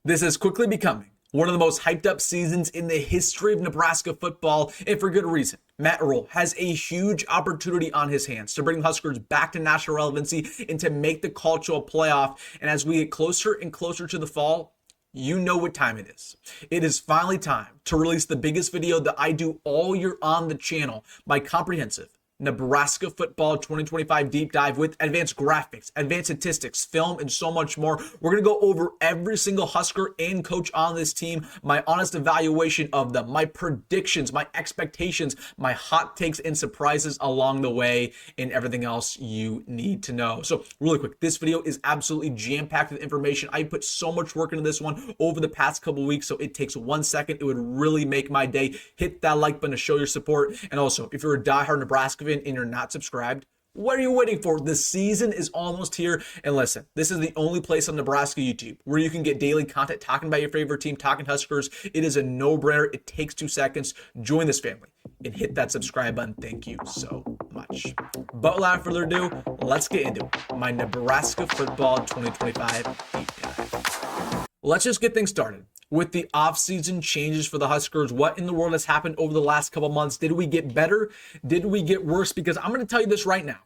This is quickly becoming one of the most hyped up seasons in the history of Nebraska football, and for good reason. Matt Rhule has a huge opportunity on his hands to bring the Huskers back to national relevancy and to make the call to a playoff. And as we get closer and closer to the fall, you know what time it is. It is finally time to release the biggest video that I do all year on the channel, my comprehensive Nebraska football 2025 deep dive with advanced graphics, advanced statistics, film, and so much more. We're going to go over every single Husker and coach on this team, my honest evaluation of them, my predictions, my expectations, my hot takes and surprises along the way, and everything else you need to know. So really quick, this video is absolutely jam-packed with information. I put so much work into this one over the past couple weeks, so it takes 1 second. It would really make my day. Hit that like button to show your support. And also, if you're a diehard Nebraska fan and you're not subscribed, what are you waiting for? The season is almost here. And listen, this is the only place on Nebraska YouTube where you can get daily content talking about your favorite team, talking Huskers. It is a no-brainer. It takes 2 seconds. Join this family and hit that subscribe button. Thank you so much. But without further ado, let's get into it. My Nebraska football 2025 deep dive. Let's just get things started with the offseason changes for the Huskers. What in the world has happened over the last couple months? Did we get better? Did we get worse? Because I'm going to tell you this right now.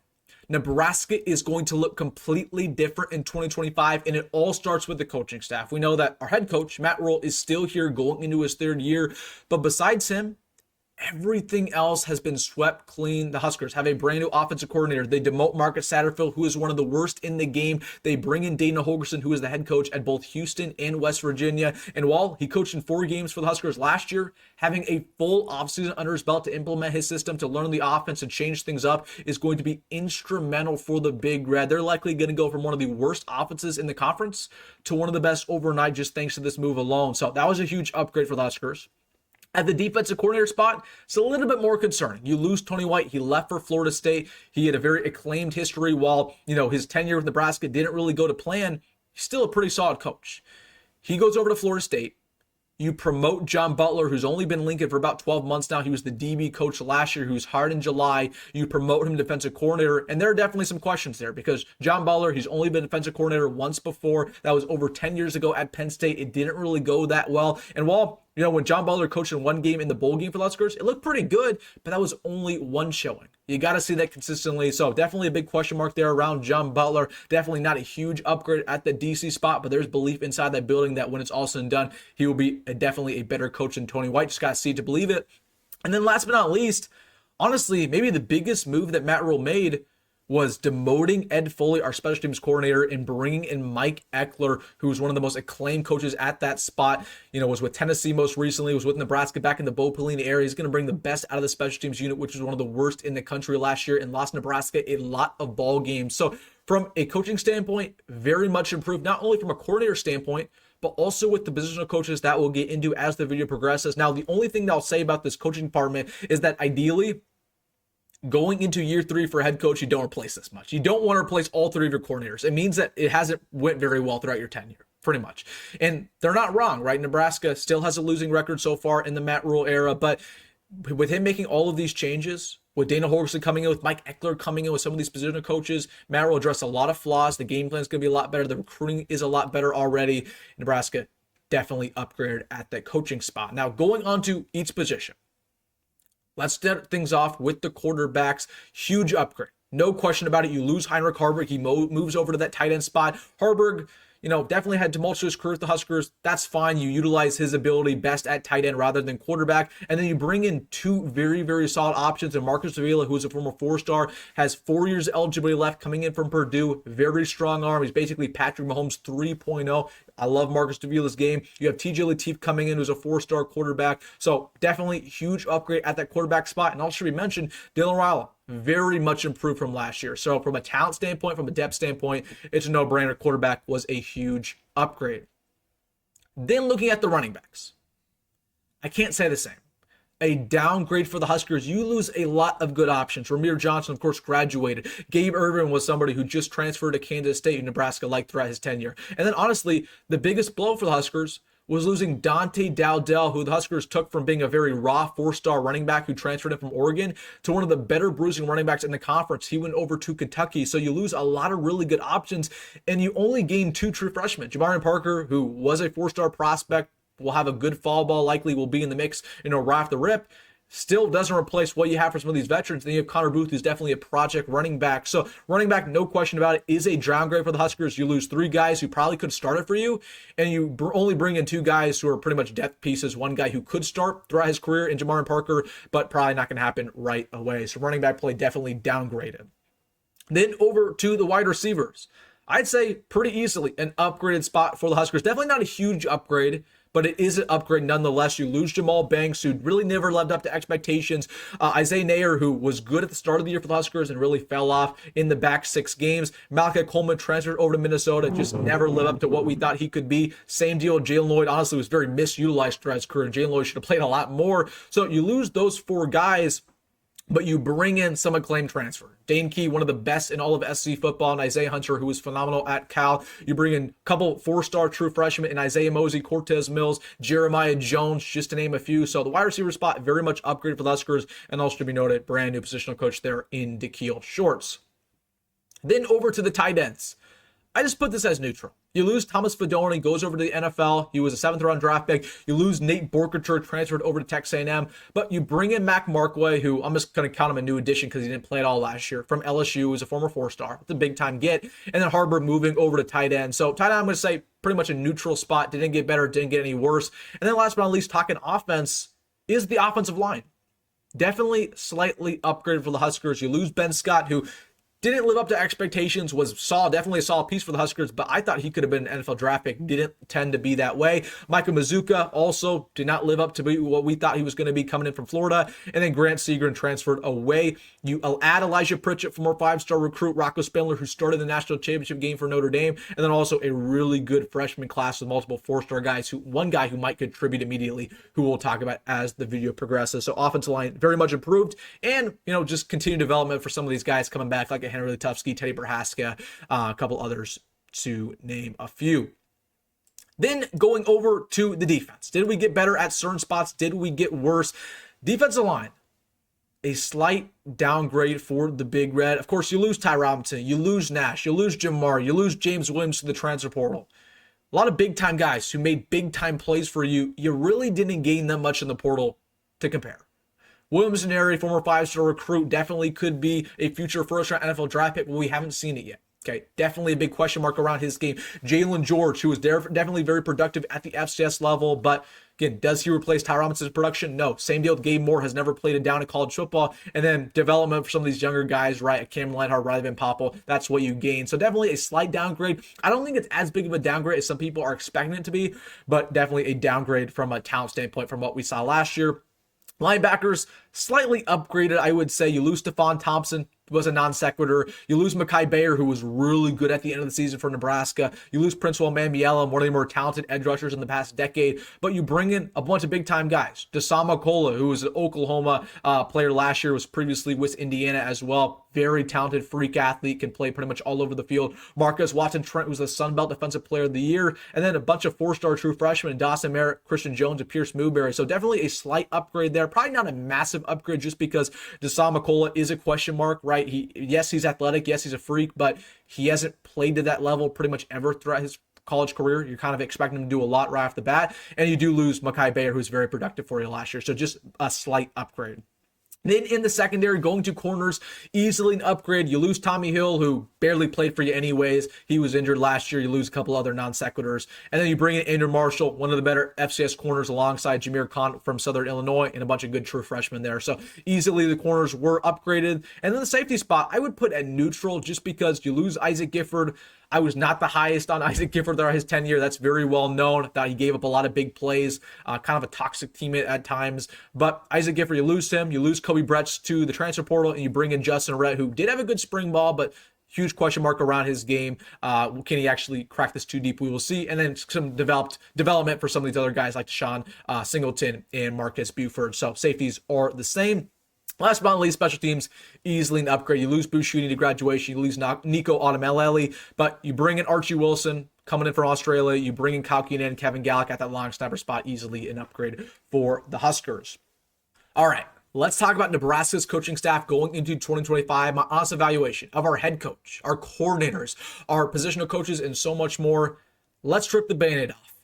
Nebraska is going to look completely different in 2025, and it all starts with the coaching staff. We know that our head coach, Matt Rhule, is still here going into his 3rd year, but besides him, everything else has been swept clean. The Huskers have a brand new offensive coordinator. They demote Marcus Satterfield, who is one of the worst in the game. They bring in Dane Holgorsen, who is the head coach at both Houston and West Virginia. And while he coached in 4 games for the Huskers last year, having a full offseason under his belt to implement his system, to learn the offense and change things up is going to be instrumental for the Big Red. They're likely going to go from one of the worst offenses in the conference to one of the best overnight just thanks to this move alone. So that was a huge upgrade for the Huskers. At the defensive coordinator spot, it's a little bit more concerning. You lose Tony White. He left for Florida State. He had a very acclaimed history. While, his tenure with Nebraska didn't really go to plan, he's still a pretty solid coach. He goes over to Florida State. You promote John Butler, who's only been in Lincoln for about 12 months now. He was the DB coach last year, who's hired in July. You promote him defensive coordinator, and there are definitely some questions there because John Butler, he's only been defensive coordinator once before. That was over 10 years ago at Penn State. It didn't really go that well. And while when John Butler coached in 1 game in the bowl game for the Huskers, it looked pretty good, but that was only 1 showing. You got to see that consistently. So definitely a big question mark there around John Butler. Definitely not a huge upgrade at the DC spot, but there's belief inside that building that when it's all said and done, he will be definitely a better coach than Tony White. Just got to see it to believe it. And then last but not least, honestly, maybe the biggest move that Matt Rhule made was demoting Ed Foley, our special teams coordinator, and bringing in Mike Eckler, who's one of the most acclaimed coaches at that spot. Was with Tennessee most recently, was with Nebraska back in the Bo Pelini area. He's going to bring the best out of the special teams unit, which was one of the worst in the country last year, and lost Nebraska a lot of ball games. So from a coaching standpoint, very much improved, not only from a coordinator standpoint, but also with the positional coaches that we'll get into as the video progresses. Now, the only thing that I'll say about this coaching department is that ideally, going into year 3 for a head coach, you don't replace this much. You don't want to replace all 3 of your coordinators. It means that it hasn't went very well throughout your tenure, pretty much. And they're not wrong, right? Nebraska still has a losing record so far in the Matt Rhule era, but with him making all of these changes, with Dana Holgorsen coming in, with Mike Eckler coming in, with some of these positional coaches, Matt Rhule addressed a lot of flaws. The game plan is going to be a lot better. The recruiting is a lot better already. Nebraska definitely upgraded at that coaching spot. Now, going on to each position. Let's start things off with the quarterbacks. Huge upgrade. No question about it. You lose Heinrich Haarberg. He moves over to that tight end spot. Haarberg, definitely had tumultuous career with the Huskers. That's fine. You utilize his ability best at tight end rather than quarterback. And then you bring in 2 very, very solid options. And Marcus Davila, who's a former 4-star, has 4 years eligibility left coming in from Purdue. Very strong arm. He's basically Patrick Mahomes 3.0. I love Marcus Davila's game. You have TJ Lateef coming in, who's a 4-star quarterback. So definitely huge upgrade at that quarterback spot. And also should be mentioned, Dylan Raiola, very much improved from last year. So from a talent standpoint, from a depth standpoint, it's a no-brainer. Quarterback was a huge upgrade. Then looking at the running backs, I can't say the same. A downgrade for the Huskers. You lose a lot of good options. Ramir Johnson, of course, graduated. Gabe Ervin was somebody who just transferred to Kansas State, Nebraska liked throughout his tenure. And then honestly, the biggest blow for the Huskers was losing Dante Dowdell, who the Huskers took from being a very raw 4-star running back who transferred in from Oregon to one of the better bruising running backs in the conference. He went over to Kentucky. So you lose a lot of really good options, and you only gain 2 true freshmen. Jamarion Parker, who was a 4-star prospect, will have a good fall ball, likely will be in the mix, right off the rip. Still doesn't replace what you have for some of these veterans. Then you have Connor Booth, who's definitely a project running back. So running back, no question about it, is a downgrade for the Huskers. You lose 3 guys who probably could have started for you, and you only bring in 2 guys who are pretty much depth pieces. One guy who could start throughout his career in Jamarion Parker, but probably not going to happen right away. So running back play definitely downgraded. Then over to the wide receivers. I'd say pretty easily an upgraded spot for the Huskers. Definitely not a huge upgrade, but it is an upgrade nonetheless. You lose Jamal Banks, who really never lived up to expectations. Isaiah Nayer, who was good at the start of the year for the Huskers and really fell off in the back 6 games. Malachi Coleman transferred over to Minnesota, just never lived up to what we thought he could be. Same deal, Jalen Lloyd honestly was very misutilized throughout his career. Jalen Lloyd should have played a lot more. So you lose those 4 guys, but you bring in some acclaimed transfer. Dane Key, one of the best in all of SC football, and Isaiah Hunter, who was phenomenal at Cal. You bring in a couple 4-star true freshmen in Isaiah Mozee, Cortez Mills, Jeremiah Jones, just to name a few. So the wide receiver spot, very much upgraded for the Huskers, and also to be noted, brand new positional coach there in DeKeel Shorts. Then over to the tight ends. I just put this as neutral. You lose Thomas Fedoni, goes over to the NFL. He was a 7th-round draft pick. You lose Nate Borkature, transferred over to Texas A&M. But you bring in Mac Markway, who I'm just going to count him a new addition because he didn't play at all last year, from LSU, who's a former 4-star. It's a big-time get. And then Haarberg moving over to tight end. So tight end, I'm going to say pretty much a neutral spot. Didn't get better, didn't get any worse. And then last but not least, talking offense, is the offensive line. Definitely slightly upgraded for the Huskers. You lose Ben Scott, who didn't live up to expectations, definitely a solid piece for the Huskers, but I thought he could have been an NFL draft pick. Didn't tend to be that way. Michael Mazuka also did not live up to what we thought he was going to be coming in from Florida. And then Grant Seagren transferred away. You add Elijah Pritchett, former 5-star recruit, Rocco Spindler, who started the national championship game for Notre Dame, and then also a really good freshman class with multiple 4-star guys, one guy who might contribute immediately, who we'll talk about as the video progresses. So offensive line very much improved, and just continued development for some of these guys coming back, like Henry Letufsky, Teddy Prohaska, a couple others to name a few. Then going over to the defense. Did we get better at certain spots? Did we get worse? Defensive line, a slight downgrade for the Big Red. Of course, you lose Ty Robinson, you lose Nash, you lose Jamar, you lose James Williams to the transfer portal. A lot of big-time guys who made big-time plays for you. You really didn't gain that much in the portal to compare. Williams Neri, former 5-star recruit, definitely could be a future first-round NFL draft pick, but we haven't seen it yet. Okay, definitely a big question mark around his game. Jalen George, who was definitely very productive at the FCS level, but again, does he replace Ty Robinson's production? No. Same deal with Gabe Moore, has never played it down in college football. And then development for some of these younger guys, right? Cameron Lightheart, Riley Van Poppel, that's what you gain. So definitely a slight downgrade. I don't think it's as big of a downgrade as some people are expecting it to be, but definitely a downgrade from a talent standpoint from what we saw last year. Linebackers, slightly upgraded, I would say. You lose Stephon Thompson, who was a non-sequitur. You lose Mekhi Bayer, who was really good at the end of the season for Nebraska. You lose Prince Wamambiela, one of the more talented edge rushers in the past decade. But you bring in a bunch of big-time guys. Desama Kola, who was an Oklahoma player last year, was previously with Indiana as well. Very talented freak athlete, can play pretty much all over the field. Marcus Watson-Trent, who's the Sun Belt Defensive Player of the Year. And then a bunch of 4-star true freshmen, Dawson Merritt, Christian Jones, and Pierce Newberry. So definitely a slight upgrade there. Probably not a massive upgrade just because Desama Kola is a question mark, right? Yes, he's athletic. Yes, he's a freak, but he hasn't played to that level pretty much ever throughout his college career. You're kind of expecting him to do a lot right off the bat. And you do lose Mekhi Bayer, who's very productive for you last year. So just a slight upgrade. Then in the secondary, going to corners, easily an upgrade. You lose Tommy Hill, who barely played for you anyways. He was injured last year. You lose a couple other non-sequiturs. And then you bring in Andrew Marshall, one of the better FCS corners, alongside Jameer Khan from Southern Illinois, and a bunch of good true freshmen there. So easily the corners were upgraded. And then the safety spot, I would put at neutral just because you lose Isaac Gifford. I was not the highest on Isaac Gifford throughout his tenure. That's very well known. I thought he gave up a lot of big plays, kind of a toxic teammate at times. But Isaac Gifford, you lose him. You lose Kobe Bretz to the transfer portal, and you bring in Justin Rhett, who did have a good spring ball, but huge question mark around his game. Can he actually crack this too deep? We will see. And then some development for some of these other guys like Deshaun Singleton and Marcus Buford. So safeties are the same. Last but not least, special teams, easily an upgrade. You lose Boosh Shooting to graduation. You lose Nico Automeleli, but you bring in Archie Wilson, coming in from Australia. You bring in Kaahaaina and Kevin Gallick at that long snapper spot, easily an upgrade for the Huskers. All right, let's talk about Nebraska's coaching staff going into 2025. My honest evaluation of our head coach, our coordinators, our positional coaches, and so much more. Let's strip the Band-Aid off.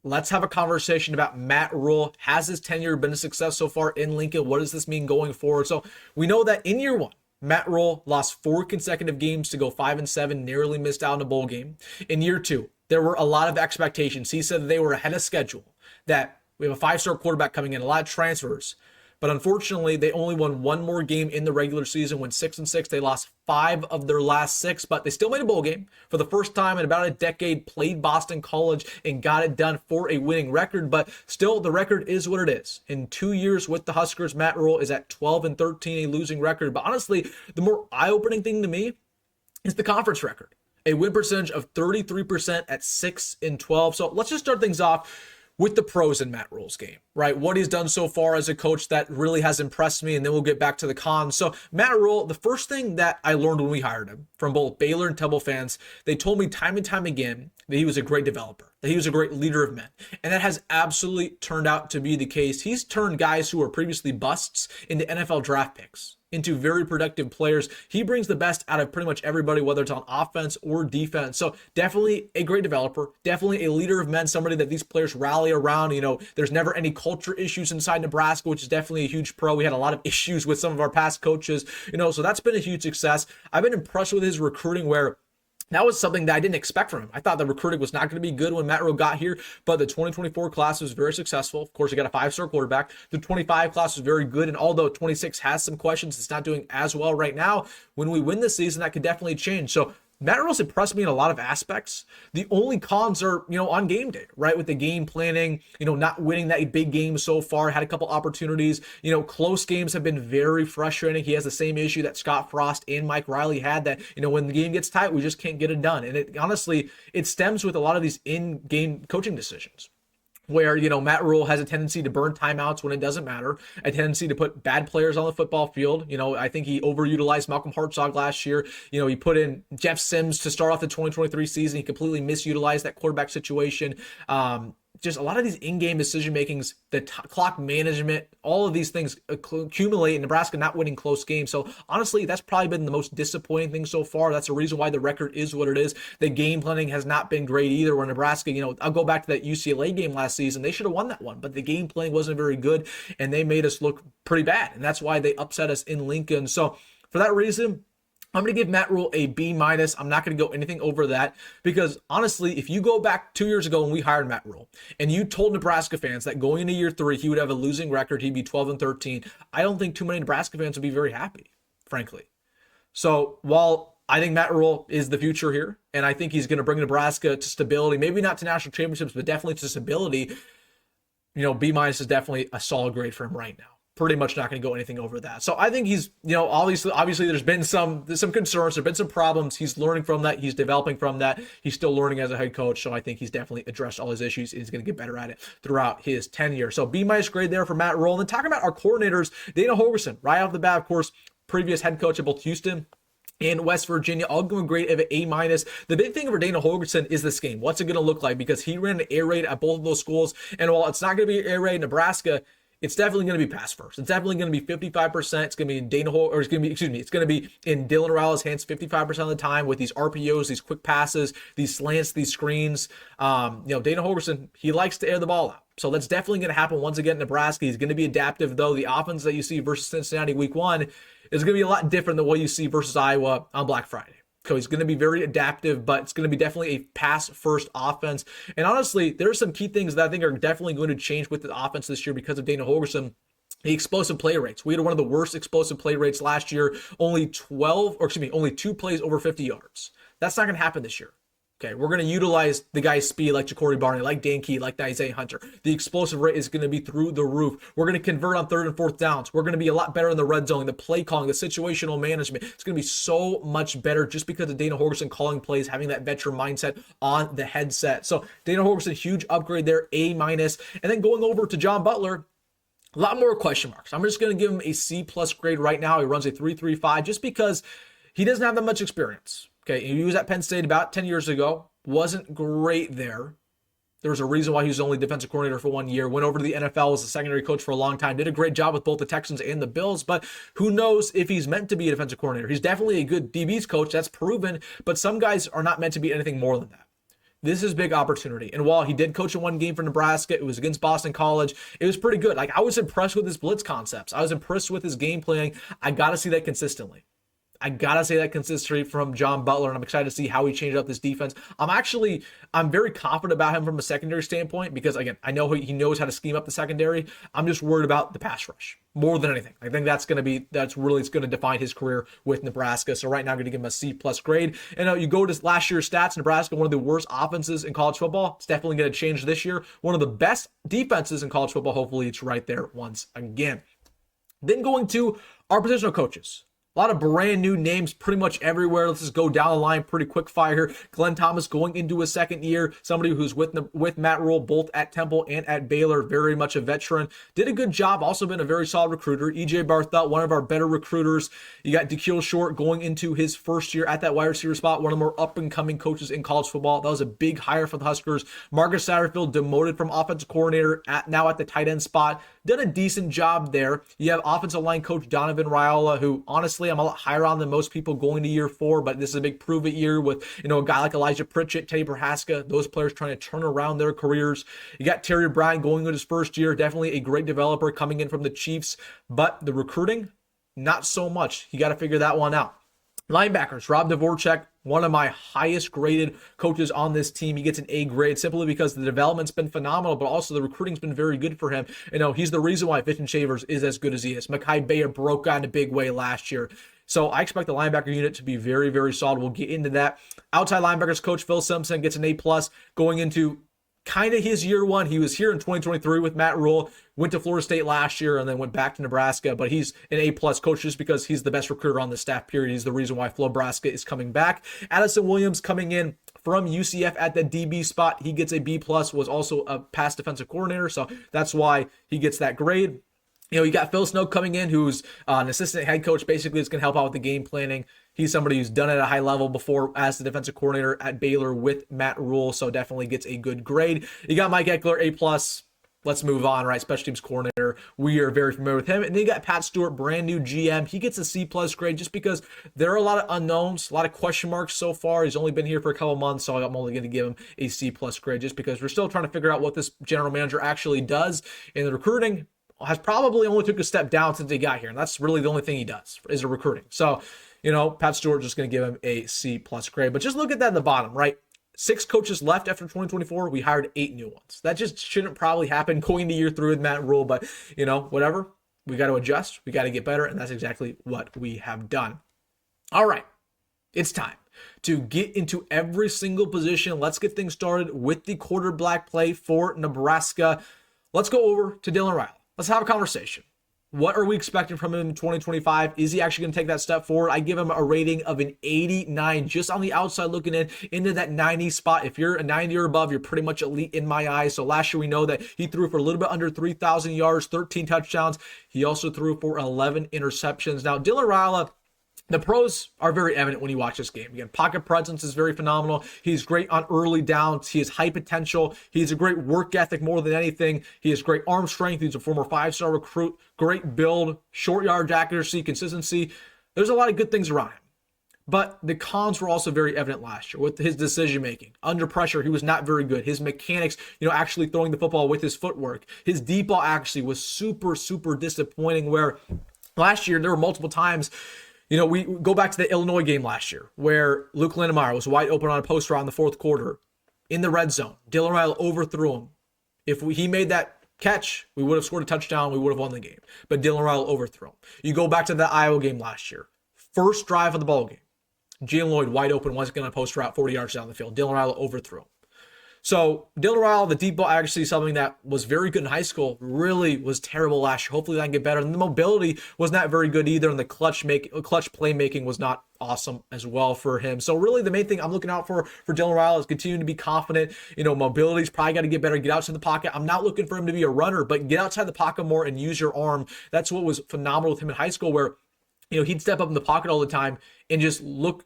Let's have a conversation about Matt Rhule. Has his tenure been a success so far in Lincoln? What does this mean going forward? So we know that in year one, Matt Rhule lost 4 consecutive games to go 5-7, narrowly missed out on a bowl game. In year 2, there were a lot of expectations. He said that they were ahead of schedule, that we have a 5-star quarterback coming in, a lot of transfers. But unfortunately, they only won 1 more game in the regular season. Went 6-6. They lost 5 of their last 6, but they still made a bowl game for the first time in about a decade, played Boston College and got it done for a winning record. But still, the record is what it is. In 2 years with the Huskers, Matt Rhule is at 12-13, a losing record. But honestly, the more eye-opening thing to me is the conference record. A win percentage of 33% at 6-12. So let's just start things off with the pros in Matt Rhule's game, right? What he's done so far as a coach that really has impressed me, and then we'll get back to the cons. So Matt Rhule, the first thing that I learned when we hired him from both Baylor and Temple fans, they told me time and time again that he was a great developer, that he was a great leader of men. And that has absolutely turned out to be the case. He's turned guys who were previously busts into NFL draft picks, into very productive players. He brings the best out of pretty much everybody, whether it's on offense or defense. So definitely a great developer, definitely a leader of men, somebody that these players rally around. You know, there's never any culture issues inside Nebraska, which is definitely a huge pro. We had a lot of issues with some of our past coaches, so that's been a huge success. I've been impressed with his recruiting, where that was something that I didn't expect from him. I thought the recruiting was not going to be good when Matt Rhule got here, but the 2024 class was very successful. Of course, he got a 5-star quarterback. The 25 class was very good, and although 26 has some questions, it's not doing as well right now. When we win this season, that could definitely change. So Matt Rhule's impressed me in a lot of aspects. The only cons are, on game day, right? With the game planning, not winning that big game so far, had a couple opportunities. Close games have been very frustrating. He has the same issue that Scott Frost and Mike Riley had, that, when the game gets tight, we just can't get it done. And it honestly, it stems with a lot of these in-game coaching decisions, where, Matt Rhule has a tendency to burn timeouts when it doesn't matter, a tendency to put bad players on the football field. I think he overutilized Malcolm Hartzog last year. He put in Jeff Sims to start off the 2023 season. He completely misutilized that quarterback situation. Just a lot of these in-game decision makings, the clock management, all of these things accumulate in Nebraska not winning close games. So honestly, that's probably been the most disappointing thing so far. That's the reason why the record is what it is. The game planning has not been great either, where Nebraska, I'll go back to that UCLA game last season. They should have won that one, but the game planning wasn't very good, and they made us look pretty bad. And that's why they upset us in Lincoln. So for that reason, I'm going to give Matt Rhule a B-. I'm not going to go anything over that, because honestly, if you go back 2 years ago when we hired Matt Rhule and you told Nebraska fans that going into year 3, he would have a losing record, he'd be 12-13, I don't think too many Nebraska fans would be very happy, frankly. So while I think Matt Rhule is the future here, and I think he's going to bring Nebraska to stability, maybe not to national championships, but definitely to stability, B- is definitely a solid grade for him right now. Pretty much not going to go anything over that. So I think he's, obviously there's been some concerns, there's been some problems. He's learning from that. He's developing from that. He's still learning as a head coach. So I think he's definitely addressed all his issues. He's going to get better at it throughout his tenure. So B- grade there for Matt Rhule. And then talking about our coordinators, Dana Holgorsen, right off the bat, of course, previous head coach of both Houston and West Virginia, all going great of an A-. The big thing for Dana Holgorsen is this game. What's it going to look like? Because he ran an air raid at both of those schools. And while it's not going to be an air raid in Nebraska, it's definitely going to be pass first. It's definitely going to be 55%. It's going to be in it's going to be in Dylan Rowell's hands 55% of the time, with these RPOs, these quick passes, these slants, these screens. Dana Holgorsen, he likes to air the ball out. So that's definitely going to happen once again in Nebraska. He's going to be adaptive, though. The offense that you see versus Cincinnati week 1 is going to be a lot different than what you see versus Iowa on Black Friday. So he's going to be very adaptive, but it's going to be definitely a pass-first offense. And honestly, there are some key things that I think are definitely going to change with the offense this year because of Dana Holgorsen. The explosive play rates. We had one of the worst explosive play rates last year. Only 2 plays over 50 yards. That's not going to happen this year. Okay, we're going to utilize the guy's speed like Jacory, Barney, like Dane, like Nyziah Hunter. The explosive rate is going to be through the roof. We're going to convert on 3rd and 4th downs. We're going to be a lot better in the red zone, the play calling, the situational management. It's going to be so much better just because of Dana Holgorsen calling plays, having that veteran mindset on the headset. So Dana Holgorsen, huge upgrade there, A-. And then going over to John Butler, a lot more question marks. I'm just going to give him a C+ grade right now. He runs a 3.35 just because he doesn't have that much experience. Okay, he was at Penn State about 10 years ago. wasn't great there. There was a reason why he was only defensive coordinator for 1 year, went over to the NFL, was a secondary coach for a long time, did a great job with both the Texans and the Bills, but who knows if he's meant to be a defensive coordinator. He's definitely a good DBs coach, that's proven, but some guys are not meant to be anything more than that. This is big opportunity. And while he did coach in one game for Nebraska, it was against Boston College, it was pretty good. Like, I was impressed with his blitz concepts. I was impressed with his game planning. I got to see that consistently. I gotta say that consistency from John Butler, and I'm excited to see how he changed up this defense. I'm very confident about him from a secondary standpoint because, again, I know he knows how to scheme up the secondary. I'm just worried about the pass rush more than anything. I think that's going to define his career with Nebraska. So right now, I'm going to give him a C+ grade. And you go to last year's stats, Nebraska, one of the worst offenses in college football. It's definitely going to change this year. One of the best defenses in college football. Hopefully, it's right there once again. Then going to our positional coaches. A lot of brand new names pretty much everywhere. Let's just go down the line pretty quick fire here. Glenn Thomas going into his second year. Somebody who's with Matt Rhule both at Temple and at Baylor. Very much a veteran. Did a good job. Also been a very solid recruiter. EJ Barthel, one of our better recruiters. You got DeKeel Short going into his first year at that wide receiver spot. One of the more up-and-coming coaches in college football. That was a big hire for the Huskers. Marcus Satterfield demoted from offensive coordinator now at the tight end spot. Done a decent job there. You have offensive line coach Donovan Raiola, who honestly I'm a lot higher on than most people going to year 4, but this is a big prove-it year with a guy like Elijah Pritchett, Teddy Prohaska, those players trying to turn around their careers. You got Terry Bryan going into his first year, definitely a great developer coming in from the Chiefs, but the recruiting, not so much. You got to figure that one out. Linebackers, Rob Dvorak, one of my highest graded coaches on this team. He gets an A grade simply because the development's been phenomenal, but also the recruiting's been very good for him. He's the reason why Fish and Shavers is as good as he is. Mekhi Bayer broke out in a big way last year. So I expect the linebacker unit to be very, very solid. We'll get into that. Outside linebackers coach Phil Simpson gets an A+ going into kind of his year 1. He was here in 2023 with Matt Rhule, went to Florida State last year and then went back to Nebraska, but he's an A+ coach just because he's the best recruiter on the staff, period. He's the reason why Nebraska is coming back. Addison Williams coming in from UCF at the DB spot. He gets a B+, was also a past defensive coordinator, so that's why he gets that grade. You got Phil Snow coming in, who's an assistant head coach, basically is going to help out with the game planning. He's somebody who's done it at a high level before as the defensive coordinator at Baylor with Matt Rhule, so definitely gets a good grade. You got Mike Eckler, A+. Let's move on, right? Special teams coordinator. We are very familiar with him. And then you got Pat Stewart, brand new GM. He gets a C+ grade just because there are a lot of unknowns, a lot of question marks so far. He's only been here for a couple months, so I'm only going to give him a C+ grade just because we're still trying to figure out what this general manager actually does in the recruiting. Has probably only took a step down since he got here, and that's really the only thing he does is a recruiting. So, Pat Stewart just going to give him a C+ grade. But just look at that in the bottom, right? 6 coaches left after 2024. We hired 8 new ones. That just shouldn't probably happen going to year 3 with Matt Rhule, but, whatever. We got to adjust. We got to get better, and that's exactly what we have done. All right. It's time to get into every single position. Let's get things started with the quarterback play for Nebraska. Let's go over to Dylan Raiola. Let's have a conversation. What are we expecting from him in 2025? Is he actually going to take that step forward? I give him a rating of an 89, just on the outside looking into that 90 spot. If you're a 90 or above, you're pretty much elite in my eyes. So last year we know that he threw for a little bit under 3,000 yards, 13 touchdowns. He also threw for 11 interceptions. Now, Dylan Raiola, the pros are very evident when you watch this game. Again, pocket presence is very phenomenal. He's great on early downs. He has high potential. He's a great work ethic more than anything. He has great arm strength. He's a former 5-star recruit. Great build, short yardage accuracy, consistency. There's a lot of good things around him. But the cons were also very evident last year with his decision-making. Under pressure, he was not very good. His mechanics, actually throwing the football with his footwork. His deep ball accuracy was super, super disappointing where last year there were multiple times. We go back to the Illinois game last year where Luke Lindemeyer was wide open on a post route in the fourth quarter in the red zone. Dylan Raiola overthrew him. If he made that catch, we would have scored a touchdown. We would have won the game. But Dylan Raiola overthrew him. You go back to the Iowa game last year. First drive of the ball game. Jalen Lloyd wide open once again on a post route 40 yards down the field. Dylan Raiola overthrew him. So Dylan Raiola, the deep ball accuracy, something that was very good in high school, really was terrible last year. Hopefully that can get better. And the mobility was not very good either. And the clutch playmaking was not awesome as well for him. So really the main thing I'm looking out for Dylan Raiola is continuing to be confident. Mobility's probably got to get better. Get outside the pocket. I'm not looking for him to be a runner, but get outside the pocket more and use your arm. That's what was phenomenal with him in high school where he'd step up in the pocket all the time and just look,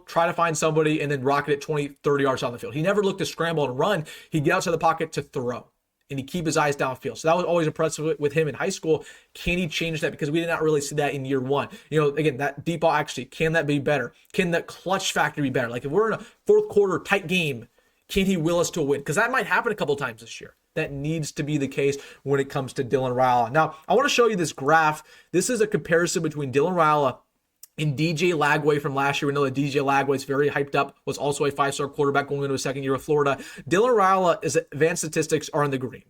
try to find somebody and then rocket it 20, 30 yards down the field. He never looked to scramble and run. He'd get outside the pocket to throw, and he'd keep his eyes downfield. So that was always impressive with him in high school. Can he change that? Because we did not really see that in year one. Again, that deep ball actually, can that be better? Can the clutch factor be better? Like if we're in a fourth quarter tight game, can he will us to a win? Because that might happen a couple times this year. That needs to be the case when it comes to Dylan Raiola. Now, I want to show you this graph. This is a comparison between Dylan Raiola and DJ Lagway from last year. We know that DJ Lagway is very hyped up, was also a 5-star quarterback going into his second year of Florida. Dylan Raiola's advanced statistics are in the green.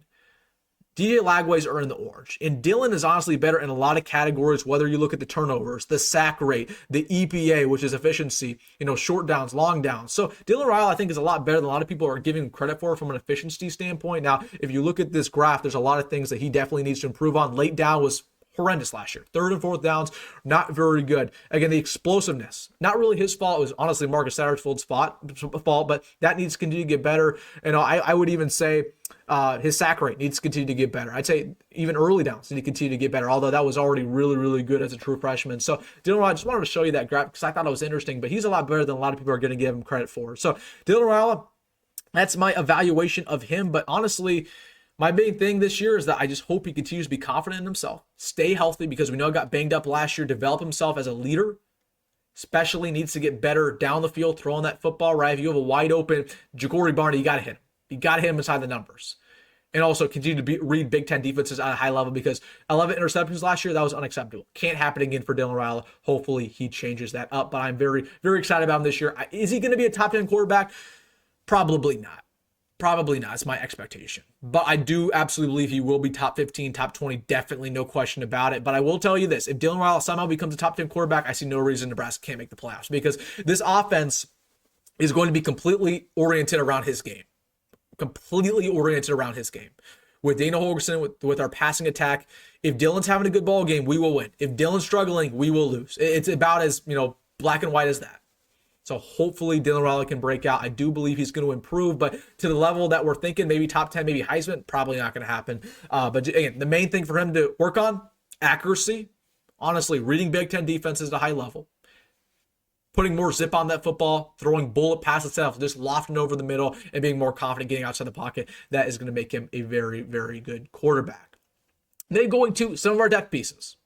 DJ Lagways are in the orange. And Dylan is honestly better in a lot of categories, whether you look at the turnovers, the sack rate, the EPA, which is efficiency, short downs, long downs. So Dylan Raiola, I think, is a lot better than a lot of people are giving him credit for from an efficiency standpoint. Now, if you look at this graph, there's a lot of things that he definitely needs to improve on. Late down was horrendous last year. Third and fourth downs, not very good. Again, the explosiveness, not really his fault. It was honestly Marcus Satterfield's fault, but that needs to continue to get better. I would even say his sack rate needs to continue to get better. I'd say even early downs need to continue to get better, although that was already really, really good as a true freshman. So Dylan Raiola, I just wanted to show you that graph because I thought it was interesting, but he's a lot better than a lot of people are going to give him credit for. So Dylan Raiola, that's my evaluation of him. But honestly, my main thing this year is that I just hope he continues to be confident in himself, stay healthy, because we know he got banged up last year, develop himself as a leader, especially needs to get better down the field, throwing that football, right? If you have a wide open Jacory Barney, you got to hit him. You got to hit him inside the numbers. And also continue to read Big Ten defenses at a high level, because 11 interceptions last year, that was unacceptable. Can't happen again for Dylan Raiola. Hopefully he changes that up, but I'm very, very excited about him this year. Is he going to be a top 10 quarterback? Probably not. Probably not. It's my expectation. But I do absolutely believe he will be top 15, top 20, definitely, no question about it. But I will tell you this. If Dylan Raiola somehow becomes a top 10 quarterback, I see no reason Nebraska can't make the playoffs, because this offense is going to be completely oriented around his game. Completely oriented around his game. With Dana Holgorsen, with our passing attack, if Dylan's having a good ball game, we will win. If Dylan's struggling, we will lose. It's about as, black and white as that. So hopefully Dylan Raiola can break out. I do believe he's going to improve, but to the level that we're thinking, maybe top 10, maybe Heisman, probably not going to happen. But again, the main thing for him to work on, accuracy, honestly, reading Big Ten defenses at a high level, putting more zip on that football, throwing bullet past itself, just lofting over the middle and being more confident getting outside the pocket. That is going to make him a very, very good quarterback. Then going to some of our depth pieces.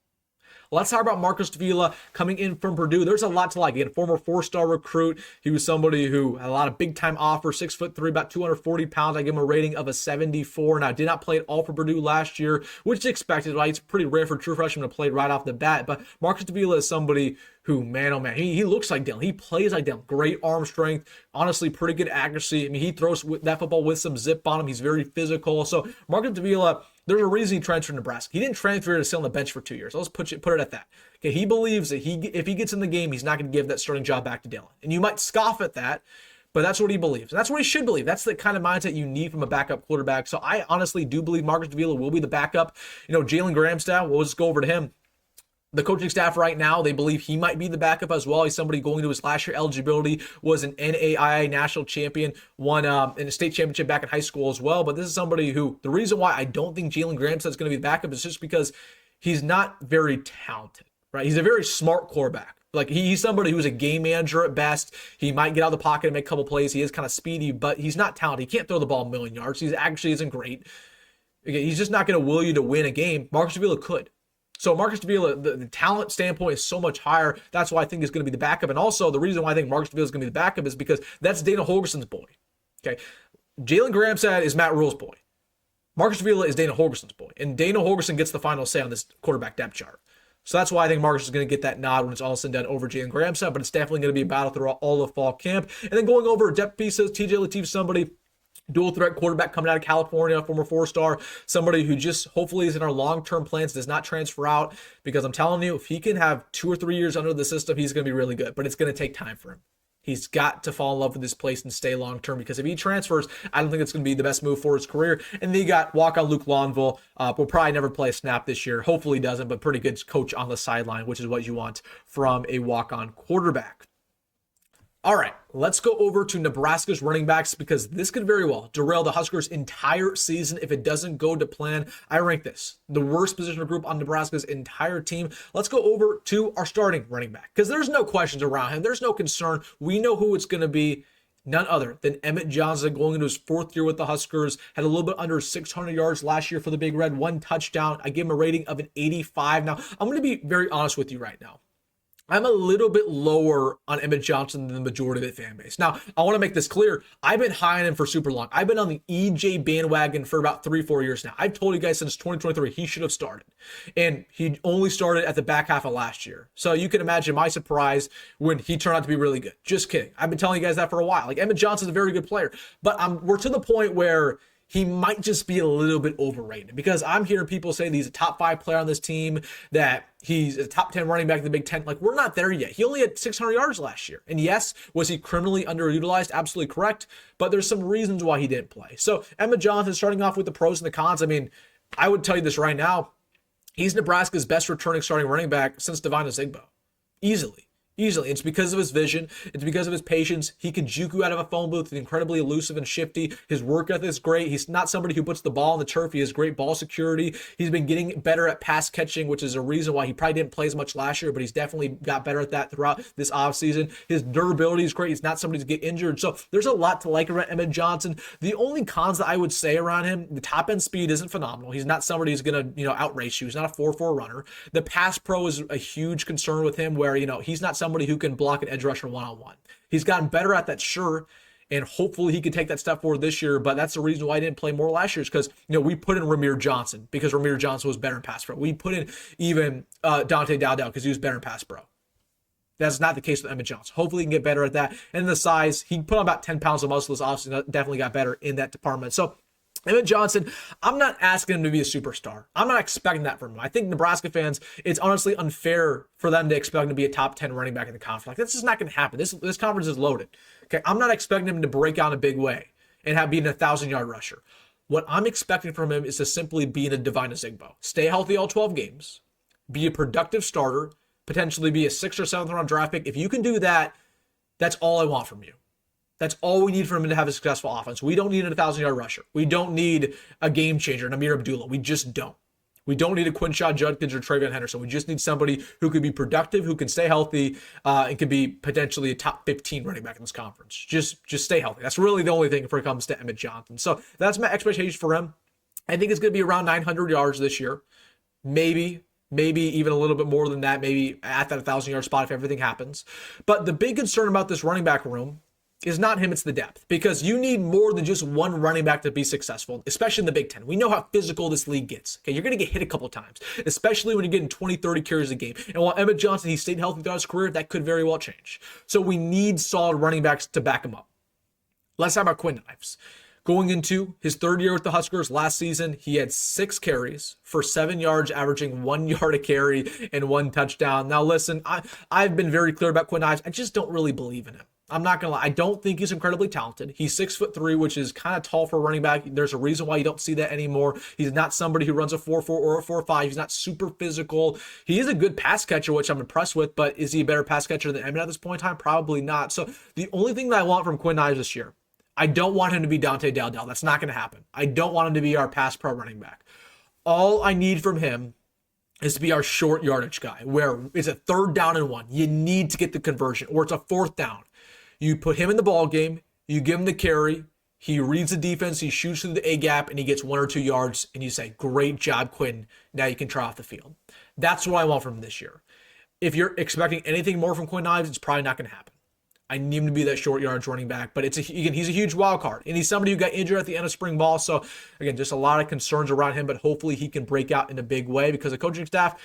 Let's talk about Marcus Davila coming in from Purdue. There's a lot to like. Again, former 4-star recruit. He was somebody who had a lot of big-time offers, 6'3", about 240 pounds. I give him a rating of a 74. Now, did not play at all for Purdue last year, which is expected, right? It's pretty rare for true freshmen to play right off the bat. But Marcus Davila is somebody who, man, oh man, he looks like Dylan. He plays like Dylan. Great arm strength. Honestly, pretty good accuracy. I mean, he throws that football with some zip on him. He's very physical. So Marcus Davila, there's a reason he transferred to Nebraska. He didn't transfer to sit on the bench for 2 years. Let's put it at that. Okay, he believes that if he gets in the game, he's not going to give that starting job back to Dylan. And you might scoff at that, but that's what he believes. And that's what he should believe. That's the kind of mindset you need from a backup quarterback. So I honestly do believe Marcus Davila will be the backup. Jalyn Gramstad, we'll just go over to him. The coaching staff right now, they believe he might be the backup as well. He's somebody going to his last year eligibility, was an NAIA national champion, won in a state championship back in high school as well. But this is somebody who, the reason why I don't think Jalyn Gramstad is going to be the backup is just because he's not very talented, right? He's a very smart quarterback. Like he's somebody who's a game manager at best. He might get out of the pocket and make a couple plays. He is kind of speedy, but he's not talented. He can't throw the ball a million yards. He actually isn't great. Again, he's just not going to will you to win a game. Marcus Davila could. So Marcus Davila, the talent standpoint is so much higher. That's why I think he's going to be the backup. And also the reason why I think Marcus Davila is going to be the backup is because that's Dana Holgorsen's boy. Okay, Jalyn Gramstad is Matt Rule's boy. Marcus Davila is Dana Holgorsen's boy. And Dana Holgorsen gets the final say on this quarterback depth chart. So that's why I think Marcus is going to get that nod when it's all said and done over Jalyn Gramstad, but it's definitely going to be a battle throughout all of fall camp. And then going over depth pieces, TJ Lateef, somebody dual threat quarterback coming out of California, former 4-star, somebody who just hopefully is in our long-term plans, does not transfer out, because I'm telling you, if he can have 2 or 3 years under the system, he's going to be really good, but it's going to take time for him. He's got to fall in love with this place and stay long-term, because if he transfers, I don't think it's going to be the best move for his career. And then you got walk-on Luke Lonville, will probably never play a snap this year. Hopefully he doesn't, but pretty good coach on the sideline, which is what you want from a walk-on quarterback. All right, let's go over to Nebraska's running backs because this could very well derail the Huskers' entire season if it doesn't go to plan. I rank this the worst positional group on Nebraska's entire team. Let's go over to our starting running back because there's no questions around him. There's no concern. We know who it's going to be. None other than Emmett Johnson going into his 4th year with the Huskers. Had a little bit under 600 yards last year for the Big Red. 1 touchdown. I give him a rating of an 85. Now, I'm going to be very honest with you right now. I'm a little bit lower on Emmett Johnson than the majority of the fan base. Now, I want to make this clear. I've been high on him for super long. I've been on the EJ bandwagon for about 3-4 years now. I've told you guys since 2023 he should have started. And he only started at the back half of last year. So you can imagine my surprise when he turned out to be really good. Just kidding. I've been telling you guys that for a while. Like, Emmett Johnson's a very good player. But we're to the point where he might just be a little bit overrated because I'm hearing people say that he's a top 5 player on this team, that he's a top 10 running back in the Big Ten. Like, we're not there yet. He only had 600 yards last year. And yes, was he criminally underutilized? Absolutely correct. But there's some reasons why he didn't play. So Emmett Johnson, starting off with the pros and the cons. I mean, I would tell you this right now. He's Nebraska's best returning starting running back since Nyziah. Easily. It's because of his vision. It's because of his patience. He can juke you out of a phone booth. He's incredibly elusive and shifty. His work ethic is great. He's not somebody who puts the ball on the turf. He has great ball security. He's been getting better at pass catching, which is a reason why he probably didn't play as much last year, but he's definitely got better at that throughout this offseason. His durability is great. He's not somebody to get injured. So there's a lot to like around Emmett Johnson. The only cons that I would say around him, the top end speed isn't phenomenal. He's not somebody who's going to, outrace you. He's not a 4.4 runner. The pass pro is a huge concern with him where, he's not somebody who can block an edge rusher one-on-one. He's gotten better at that, sure, and hopefully he can take that step forward this year, but that's the reason why I didn't play more last year is because, we put in Rahmir Johnson because Rahmir Johnson was better in pass pro. We put in even Dante Dowdell because he was better in pass pro. That's not the case with Emmett Johnson. Hopefully he can get better at that. And the size, he put on about 10 pounds of muscle this offseason, definitely got better in that department. So Emmett Johnson, I'm not asking him to be a superstar. I'm not expecting that from him. I think Nebraska fans, it's honestly unfair for them to expect him to be a top 10 running back in the conference. Like, that's just not going to happen. This conference is loaded. Okay, I'm not expecting him to break out in a big way and be an 1,000-yard rusher. What I'm expecting from him is to simply be in a Nyziah. Stay healthy all 12 games, be a productive starter, potentially be a 6th or 7th round draft pick. If you can do that, that's all I want from you. That's all we need for him to have a successful offense. We don't need a 1,000-yard rusher. We don't need a game changer, an Amir Abdullah. We just don't. We don't need a Quinshad Judkins or Travion Henderson. We just need somebody who could be productive, who can stay healthy, and could be potentially a top 15 running back in this conference. Just stay healthy. That's really the only thing if it comes to Emmett Johnson. So that's my expectation for him. I think it's going to be around 900 yards this year. Maybe even a little bit more than that, maybe at that 1,000-yard spot if everything happens. But the big concern about this running back room is not him, it's the depth. Because you need more than just one running back to be successful, especially in the Big Ten. We know how physical this league gets. Okay, you're going to get hit a couple times, especially when you're getting 20, 30 carries a game. And while Emmett Johnson, he stayed healthy throughout his career, that could very well change. So we need solid running backs to back him up. Let's talk about Quinn Ives. Going into his 3rd year with the Huskers last season, he had 6 carries for 7 yards, averaging 1 yard a carry and 1 touchdown. Now listen, I've been very clear about Quinn Ives. I just don't really believe in him. I'm not going to lie. I don't think he's incredibly talented. He's 6'3", which is kind of tall for a running back. There's a reason why you don't see that anymore. He's not somebody who runs a 4.4 or a 4.5. He's not super physical. He is a good pass catcher, which I'm impressed with, but is he a better pass catcher than Emmett at this point in time? Probably not. So the only thing that I want from Quinn Ives this year, I don't want him to be Dante Dowdell. That's not going to happen. I don't want him to be our pass pro running back. All I need from him is to be our short yardage guy, where it's a 3rd down and 1. You need to get the conversion, or it's a 4th down. You put him in the ball game, you give him the carry, he reads the defense, he shoots through the A gap, and he gets 1 or 2 yards, and you say, great job, Quinn. Now you can try off the field. That's what I want from him this year. If you're expecting anything more from Quinn Ives, it's probably not going to happen. I need him to be that short yardage running back, but he's a huge wild card, and he's somebody who got injured at the end of spring ball. So again, just a lot of concerns around him, but hopefully he can break out in a big way because the coaching staff,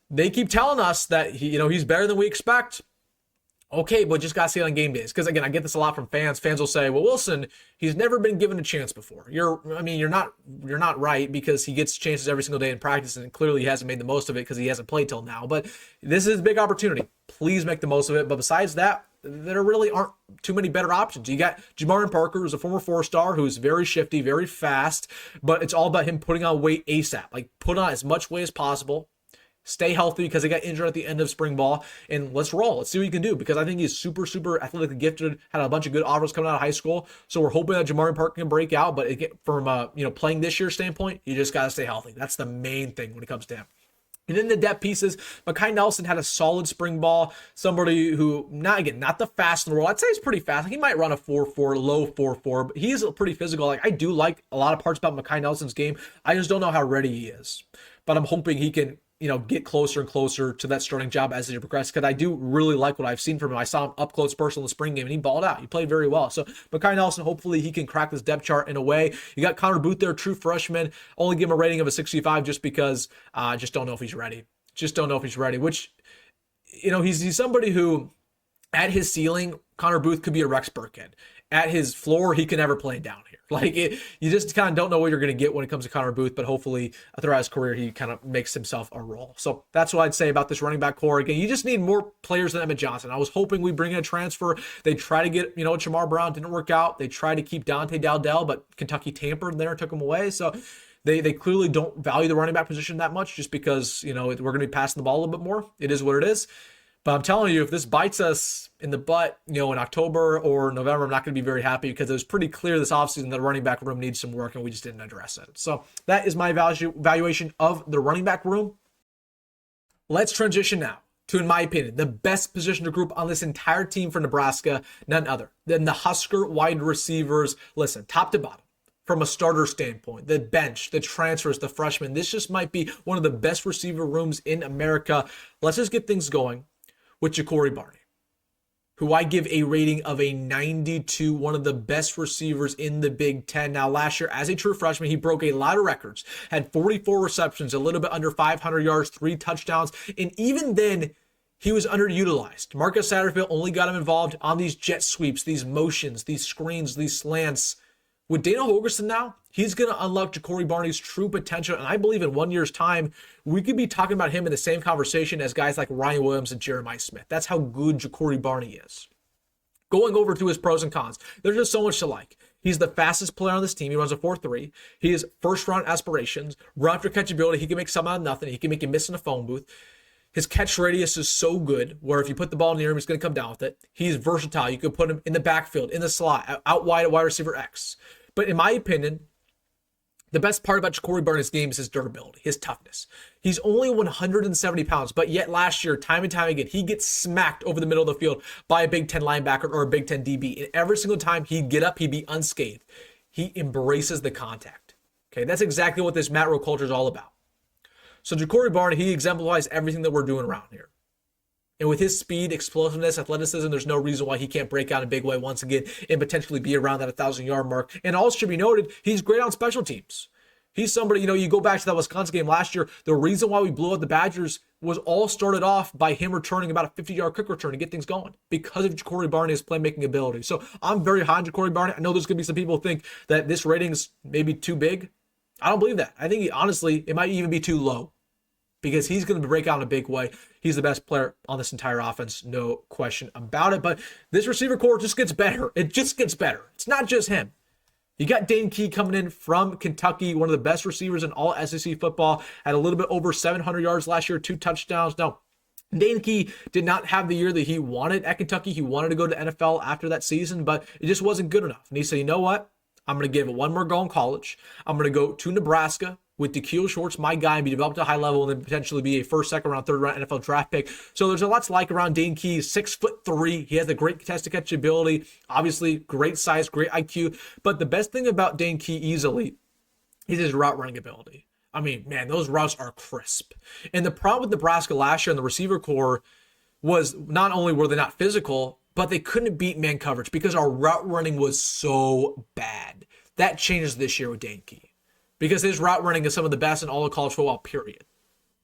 they keep telling us that he's better than we expect. Okay, but just got to see it on game days. Because again, I get this a lot from fans. Fans will say, well, Wilson, he's never been given a chance before. You're not right, because he gets chances every single day in practice, and clearly he hasn't made the most of it because he hasn't played till now. But this is a big opportunity. Please make the most of it. But besides that, there really aren't too many better options. You got Jamarion Parker, who's a former 4-star, who's very shifty, very fast, but it's all about him putting on weight ASAP. Like, put on as much weight as possible. Stay healthy because he got injured at the end of spring ball, and let's roll. Let's see what he can do because I think he's super, super athletically gifted. Had a bunch of good offers coming out of high school, so we're hoping that Jamarion Park can break out. But again, from playing this year standpoint, you just got to stay healthy. That's the main thing when it comes to him. And in the depth pieces, Mekhi Nelson had a solid spring ball. Somebody who, not the fast in the world. I'd say he's pretty fast. He might run a 4.4, low 4.4, but he's pretty physical. Like, I do like a lot of parts about Mekhi Nelson's game. I just don't know how ready he is. But I'm hoping he can, get closer and closer to that starting job as he progresses, because I do really like what I've seen from him. I saw him up close personal in the spring game, and he balled out. He played very well. So Mekhi Nelson, hopefully he can crack this depth chart in a way. You got Connor Booth there, true freshman. Only give him a rating of a 65 just because I just don't know if he's ready. Which, he's somebody who, at his ceiling, Connor Booth could be a Rex Burkhead. At his floor, he can never play down here. You just kind of don't know what you're going to get when it comes to Connor Booth, but hopefully throughout his career, he kind of makes himself a role. So that's what I'd say about this running back core. Again, you just need more players than Emmett Johnson. I was hoping we bring in a transfer. They try to get, Jamar Brown, didn't work out. They tried to keep Dante Dowdell, but Kentucky tampered there and took him away. So they clearly don't value the running back position that much just because, we're going to be passing the ball a little bit more. It is what it is. But I'm telling you, if this bites us in the butt, in October or November, I'm not going to be very happy because it was pretty clear this offseason that the running back room needs some work and we just didn't address it. So that is my evaluation of the running back room. Let's transition now to, in my opinion, the best position group on this entire team for Nebraska, none other than the Husker wide receivers. Listen, top to bottom. From a starter standpoint, the bench, the transfers, the freshmen, this just might be one of the best receiver rooms in America. Let's just get things going with Jacory Barney, who I give a rating of a 92, one of the best receivers in the Big Ten. Now, last year, as a true freshman, he broke a lot of records, had 44 receptions, a little bit under 500 yards, 3 touchdowns, and even then, he was underutilized. Marcus Satterfield only got him involved on these jet sweeps, these motions, these screens, these slants. With Dana Holgorsen now, he's going to unlock Jacory Barney's true potential. And I believe in 1 year's time, we could be talking about him in the same conversation as guys like Ryan Williams and Jeremiah Smith. That's how good Jacory Barney is. Going over to his pros and cons, there's just so much to like. He's the fastest player on this team. He runs a 4.3. He has first-round aspirations. Run after catchability. He can make something out of nothing. He can make you miss in a phone booth. His catch radius is so good where if you put the ball near him, he's going to come down with it. He's versatile. You could put him in the backfield, in the slot, out wide at wide receiver X. But in my opinion, the best part about Jacory Barney's game is his durability, his toughness. He's only 170 pounds, but yet last year, time and time again, he gets smacked over the middle of the field by a Big Ten linebacker or a Big Ten DB. And every single time he'd get up, he'd be unscathed. He embraces the contact. Okay, that's exactly what this Matt Rowe culture is all about. So Jacory Barney, he exemplifies everything that we're doing around here. And with his speed, explosiveness, athleticism, there's no reason why he can't break out in a big way once again and potentially be around that 1,000-yard mark. And also should be noted, he's great on special teams. He's somebody, you go back to that Wisconsin game last year, the reason why we blew out the Badgers was all started off by him returning about a 50-yard quick return to get things going because of Jacory Barney's playmaking ability. So I'm very high on Jacory Barney. I know there's going to be some people who think that this rating's maybe too big. I don't believe that. I think, honestly, it might even be too low, because he's going to break out in a big way. He's the best player on this entire offense, no question about it. But this receiver core just gets better. It just gets better. It's not just him. You got Dane coming in from Kentucky, one of the best receivers in all SEC football, had a little bit over 700 yards last year, 2 touchdowns. Now, Dane did not have the year that he wanted at Kentucky. He wanted to go to NFL after that season, but it just wasn't good enough. And he said, you know what? I'm going to give it one more go in college. I'm going to go to Nebraska with Da'Keil Shorts, my guy, and be developed to a high level and then potentially be a first, second round, third round NFL draft pick. So there's a lot to like around Dane Key. 6'3". He has the great contest to catch ability. Obviously, great size, great IQ. But the best thing about Dane Key easily is his route running ability. I mean, man, those routes are crisp. And the problem with Nebraska last year in the receiver core was not only were they not physical, but they couldn't beat man coverage because our route running was so bad. That changes this year with Dane Key, because his route running is some of the best in all of college football, period.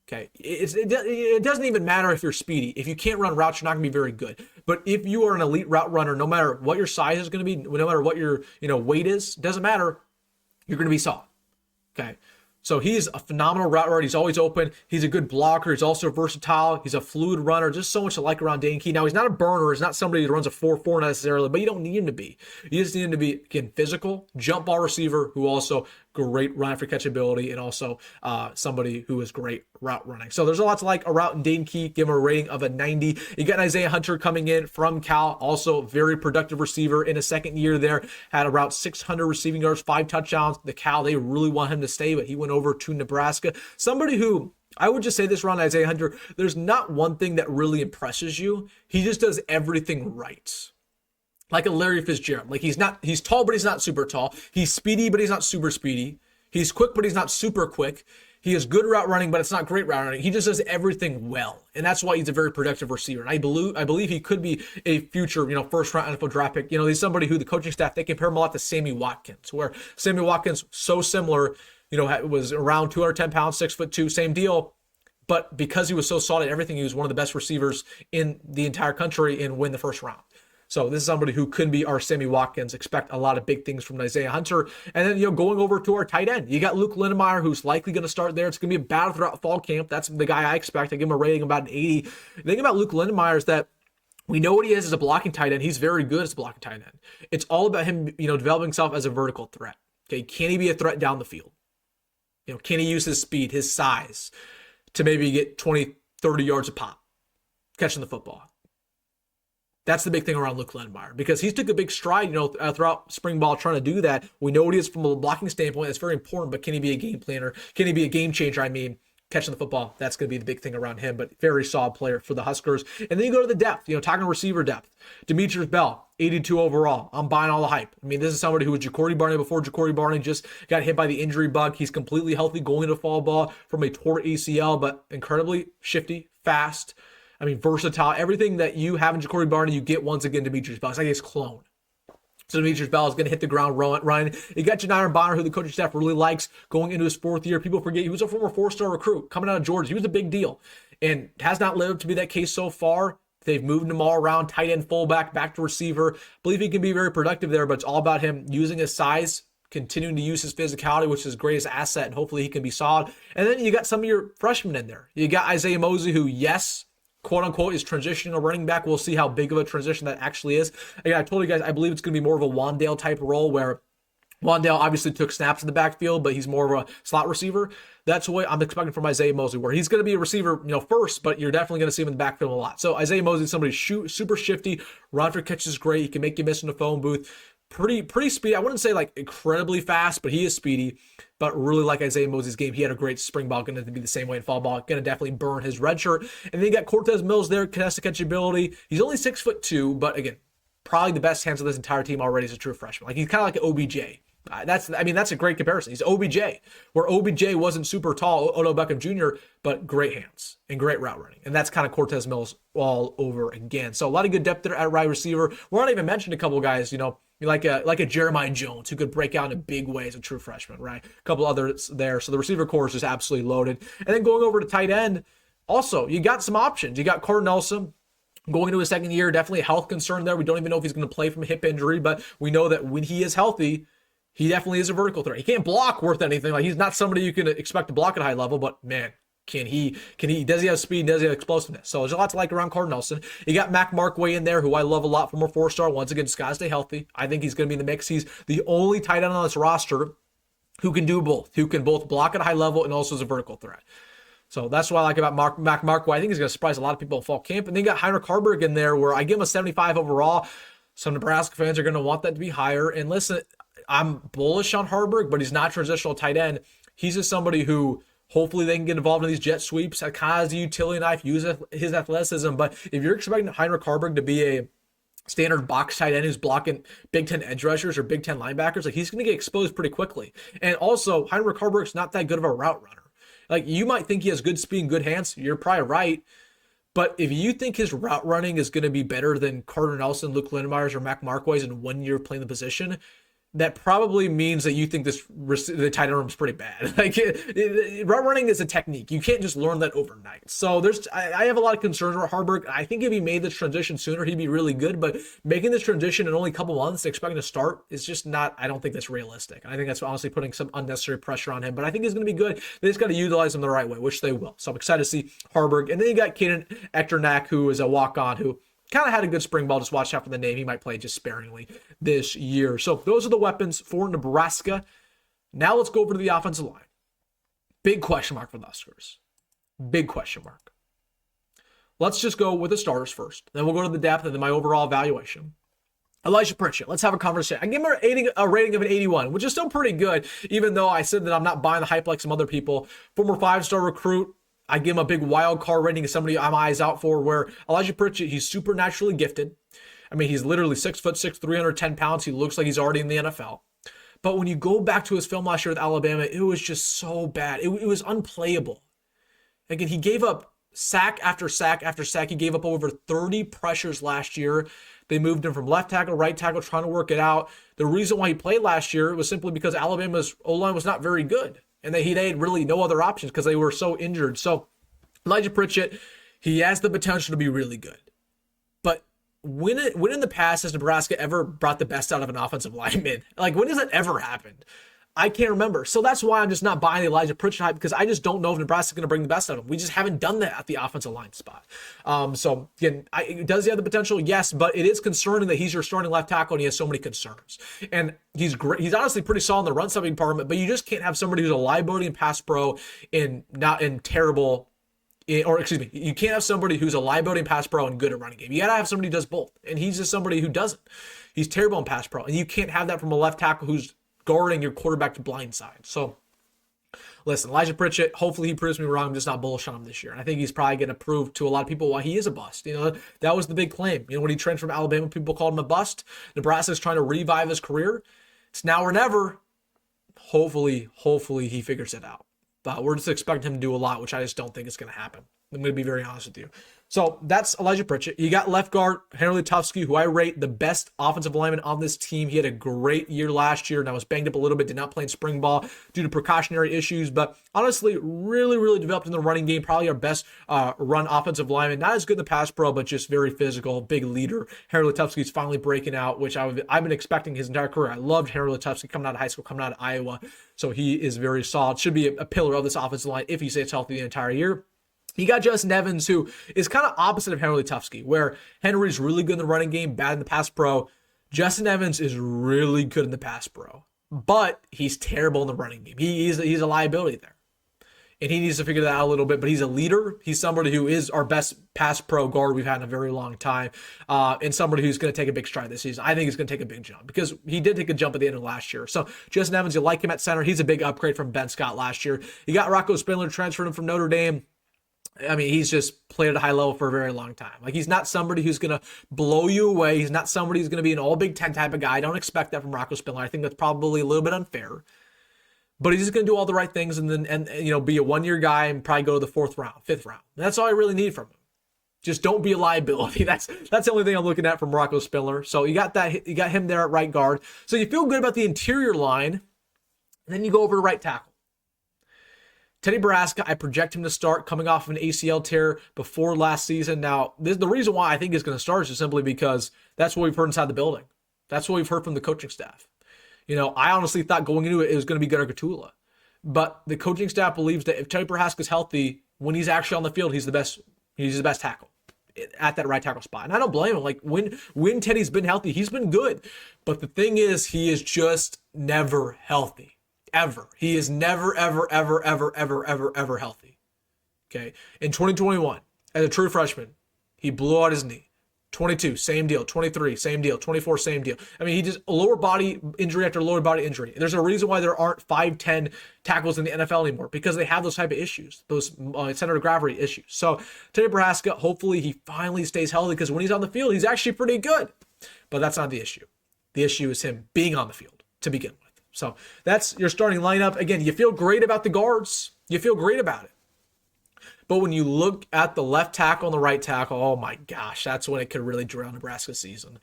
Okay, it doesn't even matter if you're speedy. If you can't run routes, you're not going to be very good. But if you are an elite route runner, no matter what your size is going to be, no matter what your weight is, doesn't matter, you're going to be solid. Okay, so he's a phenomenal route runner. He's always open. He's a good blocker. He's also versatile. He's a fluid runner. Just so much to like around Dane Key. Now, he's not a burner. He's not somebody who runs a 4.4 necessarily, but you don't need him to be. You just need him to be, again, physical, jump ball receiver who also great run after catch ability, and also somebody who is great route running. So there's a lot to like a route in Dane Key. Give him a rating of a 90. You got Nyziah Hunter coming in from Cal, also very productive receiver in a second year there. Had around 600 receiving yards, 5 touchdowns. The Cal, they really want him to stay, but he went over to Nebraska. Somebody who, I would just say this around Nyziah Hunter, there's not one thing that really impresses you. He just does everything right. Like a Larry Fitzgerald. Like he's tall, but he's not super tall. He's speedy, but he's not super speedy. He's quick, but he's not super quick. He is good route running, but it's not great route running. He just does everything well. And that's why he's a very productive receiver. And I believe he could be a future, first round NFL draft pick. He's somebody who the coaching staff, they compare him a lot to Sammy Watkins, where Sammy Watkins, so similar, was around 210 pounds, 6'2", same deal. But because he was so solid at everything, he was one of the best receivers in the entire country and win the first round. So this is somebody who could be our Sammy Watkins. Expect a lot of big things from Nyziah Hunter. And then, going over to our tight end, you got Luke Lindemeyer, who's likely going to start there. It's going to be a battle throughout fall camp. That's the guy I expect. I give him a rating about an 80. The thing about Luke Lindemeyer is that we know what he is as a blocking tight end. He's very good as a blocking tight end. It's all about him, developing himself as a vertical threat. Okay, can he be a threat down the field? Can he use his speed, his size, to maybe get 20, 30 yards a pop catching the football? That's the big thing around Luke Lindemeyer, because he's took a big stride, throughout spring ball trying to do that. We know what he is from a blocking standpoint. That's very important, but can he be a game planner? Can he be a game changer? Catching the football, that's going to be the big thing around him, but very solid player for the Huskers. And then you go to the depth, talking receiver depth. Demitrius Bell, 82 overall. I'm buying all the hype. This is somebody who was Jacory Barney before Jacory Barney just got hit by the injury bug. He's completely healthy going into fall ball from a torn ACL, but incredibly shifty, fast. Versatile. Everything that you have in Jacory Barney, you get once again Demitrius Bell. It's like his clone. So Demetrius Bell is going to hit the ground running. You got Janiran, who the coaching staff really likes, going into his 4th year. People forget he was a former 4-star recruit coming out of Georgia. He was a big deal and has not lived to be that case so far. They've moved him all around, tight end, fullback, back to receiver. I believe he can be very productive there, but it's all about him using his size, continuing to use his physicality, which is his greatest asset, and hopefully he can be solid. And then you got some of your freshmen in there. You got Isaiah Mozee, who, yes, quote unquote, is transitioning a running back. We'll see how big of a transition that actually is. Again, I told you guys, I believe it's going to be more of a Wandale type role, where Wandale obviously took snaps in the backfield, but he's more of a slot receiver. That's what I'm expecting from Isaiah Mozee, where he's going to be a receiver, first, but you're definitely going to see him in the backfield a lot. So Isaiah Mozee is somebody super shifty. Run after catch is great. He can make you miss in the phone booth. Pretty speedy. I wouldn't say like incredibly fast, but he is speedy. But really like Isaiah Mozee's game, he had a great spring ball. Going to be the same way in fall ball. Going to definitely burn his red shirt. And then you got Cortez Mills there, contested catch ability. He's only 6'2", but again, probably the best hands of this entire team already as a true freshman. Like he's kind of like an OBJ. That's a great comparison. He's OBJ, where OBJ wasn't super tall, Odell Beckham Jr., but great hands and great route running. And that's kind of Cortez Mills all over again. So a lot of good depth there at wide receiver. We're not even mentioned a couple of guys, like a Jamarion Jones, who could break out in a big way as a true freshman, right? A couple others there. So the receiver core is just absolutely loaded. And then going over to tight end, also, you got some options. You got Carter Nelson going into his 2nd year, definitely a health concern there. We don't even know if he's going to play from a hip injury, but we know that when he is healthy, he definitely is a vertical threat. He can't block worth anything. Like he's not somebody you can expect to block at a high level, but man, does he have speed? Does he have explosiveness? So there's a lot to like around Carter Nelson. You got Mac Markway in there, who I love a lot, former 4-star. Once again, just gotta stay healthy. I think he's going to be in the mix. He's the only tight end on this roster who can do both, who can both block at a high level and also is a vertical threat. So that's what I like about Mac Markway. I think he's going to surprise a lot of people in fall camp. And then you got Heinrich Haarberg in there, where I give him a 75 overall. Some Nebraska fans are going to want that to be higher. And listen, I'm bullish on Haarberg, but he's not a transitional tight end. He's just somebody who hopefully they can get involved in these jet sweeps. Kind of has a utility knife, use his athleticism. But if you're expecting Heinrich Haarberg to be a standard box tight end who's blocking Big Ten edge rushers or Big Ten linebackers, like he's going to get exposed pretty quickly. And also, Heinrich Haarberg's not that good of a route runner. Like you might think he has good speed and good hands. You're probably right. But if you think his route running is going to be better than Carter Nelson, Luke Lindemeyer's, or Mac Markway's in 1 year playing the position, that probably means that you think the tight end room is pretty bad. Route running is a technique. You can't just learn that overnight. So I have a lot of concerns about Haarberg. I think if he made this transition sooner, he'd be really good. But making this transition in only a couple months, expecting to start, is just not. I don't think that's realistic. I think that's honestly putting some unnecessary pressure on him. But I think he's going to be good. They just got to utilize him the right way, which they will. So I'm excited to see Haarberg. And then you got Caden Echternak, who is a walk-on, who kind of had a good spring ball. Just watch out for the name. He might play just sparingly this year. So those are the weapons for Nebraska. Now let's go over to the offensive line. Big question mark for the Huskers. Big question mark. Let's just go with the starters first. Then we'll go to the depth and then my overall evaluation. Elijah Pritchett, let's have a conversation. I give him a rating of an 81, which is still pretty good, even though I said that I'm not buying the hype like some other people. Former 5-star recruit, I give him a big wild card rating as somebody I'm eyes out for, where Elijah Pritchett, he's supernaturally gifted. I mean, he's literally 6'6", 310 pounds. He looks like he's already in the NFL. But when you go back to his film last year with Alabama, it was just so bad. It was unplayable. Again, he gave up sack after sack after sack. He gave up over 30 pressures last year. They moved him from left tackle, right tackle, trying to work it out. The reason why he played last year was simply because Alabama's O-line was not very good. And they had really no other options because they were so injured. So Elijah Pritchett, he has the potential to be really good. But when in the past has Nebraska ever brought the best out of an offensive lineman? Like, when has that ever happened? I can't remember. So that's why I'm just not buying the Elijah Pritchett hype, because I just don't know if Nebraska's going to bring the best out of him. We just haven't done that at the offensive line spot. So again, does he have the potential? Yes, but it is concerning that he's your starting left tackle and he has so many concerns. And he's great. He's honestly pretty solid in the run stopping department, but you just can't have somebody who's a liability and pass pro and not in terrible. Or excuse me, you can't have somebody who's a liability and pass pro and good at running game. You got to have somebody who does both. And he's just somebody who doesn't. He's terrible in pass pro. And you can't have that from a left tackle who's guarding your quarterback to blind side. So listen, Elijah Pritchett, hopefully he proves me wrong. I'm just not bullish on him this year. And I think he's probably going to prove to a lot of people why he is a bust. You know, that was the big claim. You know, when he transferred from Alabama, people called him a bust. Nebraska's trying to revive his career. It's now or never. Hopefully he figures it out. But we're just expecting him to do a lot, which I just don't think is going to happen. I'm going to be very honest with you. So that's Elijah Pritchett. You got left guard, Henry Lateef, who I rate the best offensive lineman on this team. He had a great year last year, and I was banged up a little bit, did not play in spring ball due to precautionary issues, but honestly, really developed in the running game. Probably our best run offensive lineman. Not as good in the pass pro, but just very physical, big leader. Henry Lateef is finally breaking out, which I've been expecting his entire career. I loved Henry Lateef coming out of high school, coming out of Iowa. So he is very solid. Should be a pillar of this offensive line if he stays healthy the entire year. You got Justin Evans, who is kind of opposite of Henry Lateef, where Henry's really good in the running game, bad in the pass pro. Justin Evans is really good in the pass pro, but he's terrible in the running game. He's a liability there. And he needs to figure that out a little bit, but he's a leader. He's somebody who is our best pass pro guard we've had in a very long time, and somebody who's going to take a big stride this season. I think he's going to take a big jump because he did take a jump at the end of last year. So Justin Evans, you like him at center. He's a big upgrade from Ben Scott last year. You got Rocco Spindler, transferred him from Notre Dame. I mean, he's just played at a high level for a very long time. Like, he's not somebody who's going to blow you away. He's not somebody who's going to be an all Big Ten type of guy. I don't expect that from Rocco Spindler. I think that's probably a little bit unfair. But he's just going to do all the right things and be a one-year guy and probably go to the 4th round, 5th round. And that's all I really need from him. Just don't be a liability. That's the only thing I'm looking at from Rocco Spindler. So you got that. You got him there at right guard. So you feel good about the interior line. And then you go over to right tackle. Teddy Nebraska, I project him to start coming off of an ACL tear before last season. Now, the reason why I think he's going to start is just simply because that's what we've heard inside the building. That's what we've heard from the coaching staff. You know, I honestly thought going into it was going to be Gunnar Gatula. But the coaching staff believes that if Teddy Nebraska is healthy, when he's actually on the field, he's the best tackle at that right tackle spot. And I don't blame him. Like, when Teddy's been healthy, he's been good. But the thing is, he is just never healthy. Ever. He is never healthy. Okay. In 2021, as a true freshman, he blew out his knee. 22, same deal. 23, same deal. 24, same deal. I mean, he just lower body injury after lower body injury. There's a reason why there aren't 5'10" tackles in the NFL anymore, because they have those type of issues, those center of gravity issues. So Teddy Nebraska, hopefully he finally stays healthy, because when he's on the field, he's actually pretty good. But that's not the issue. The issue is him being on the field to begin with. So that's your starting lineup. Again, you feel great about the guards. You feel great about it. But when you look at the left tackle and the right tackle, oh my gosh, that's when it could really derail Nebraska's season.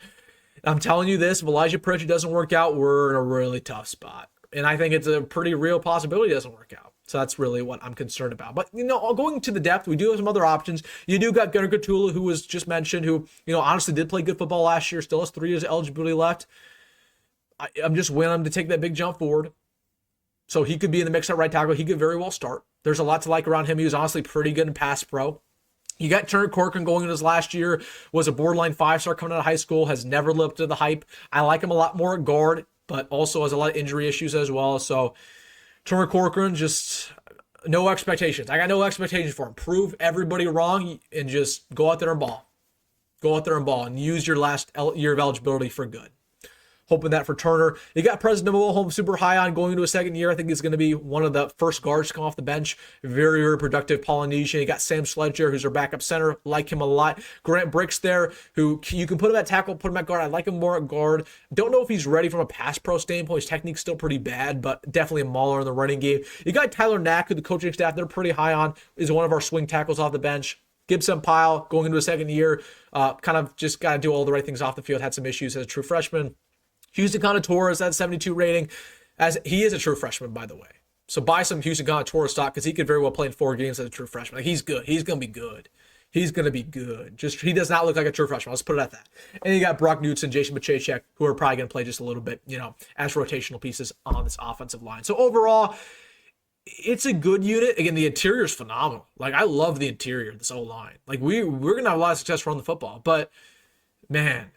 I'm telling you this, if Elijah Pritchett doesn't work out, we're in a really tough spot. And I think it's a pretty real possibility it doesn't work out. So that's really what I'm concerned about. But, going to the depth, we do have some other options. You do got Gunnar Gatula, who was just mentioned, who, honestly did play good football last year, still has 3 years of eligibility left. I'm just willing him to take that big jump forward. So he could be in the mix at right tackle. He could very well start. There's a lot to like around him. He was honestly pretty good in pass pro. You got Turner Corcoran going into his last year, was a borderline 5-star coming out of high school, has never lived up to the hype. I like him a lot more at guard. but also has a lot of injury issues as well. So Turner Corcoran, just no expectations. I got no expectations for him. Prove everybody wrong and just go out there and ball. Go out there and ball and use your last year of eligibility for good. Hoping that for Turner. You got President Holmes super high on going into a second year. I think he's going to be one of the first guards to come off the bench. Very, very productive Polynesian. You got Sam Sledger, who's our backup center. Like him a lot. Grant Bricks there, who you can put him at tackle, put him at guard. I like him more at guard. Don't know if he's ready from a pass pro standpoint. His technique's still pretty bad, but definitely a mauler in the running game. You got Tyler Knack, who the coaching staff, they're pretty high on, is one of our swing tackles off the bench. Gibson Pyle, going into a second year, kind of just got to do all the right things off the field. Had some issues as a true freshman. Kaahaaina-Torres at 72 rating, as he is a true freshman, by the way. So buy some Kaahaaina-Torres stock because he could very well play in 4 games as a true freshman. Like, he's good. He's going to be good. He's going to be good. Just he does not look like a true freshman. Let's put it at that. And you got Brock Knudsen, Jason Bachacek, who are probably going to play just a little bit, as rotational pieces on this offensive line. So overall, it's a good unit. Again, the interior is phenomenal. Like, I love the interior, this O-line. Like, we're going to have a lot of success running the football. But, man,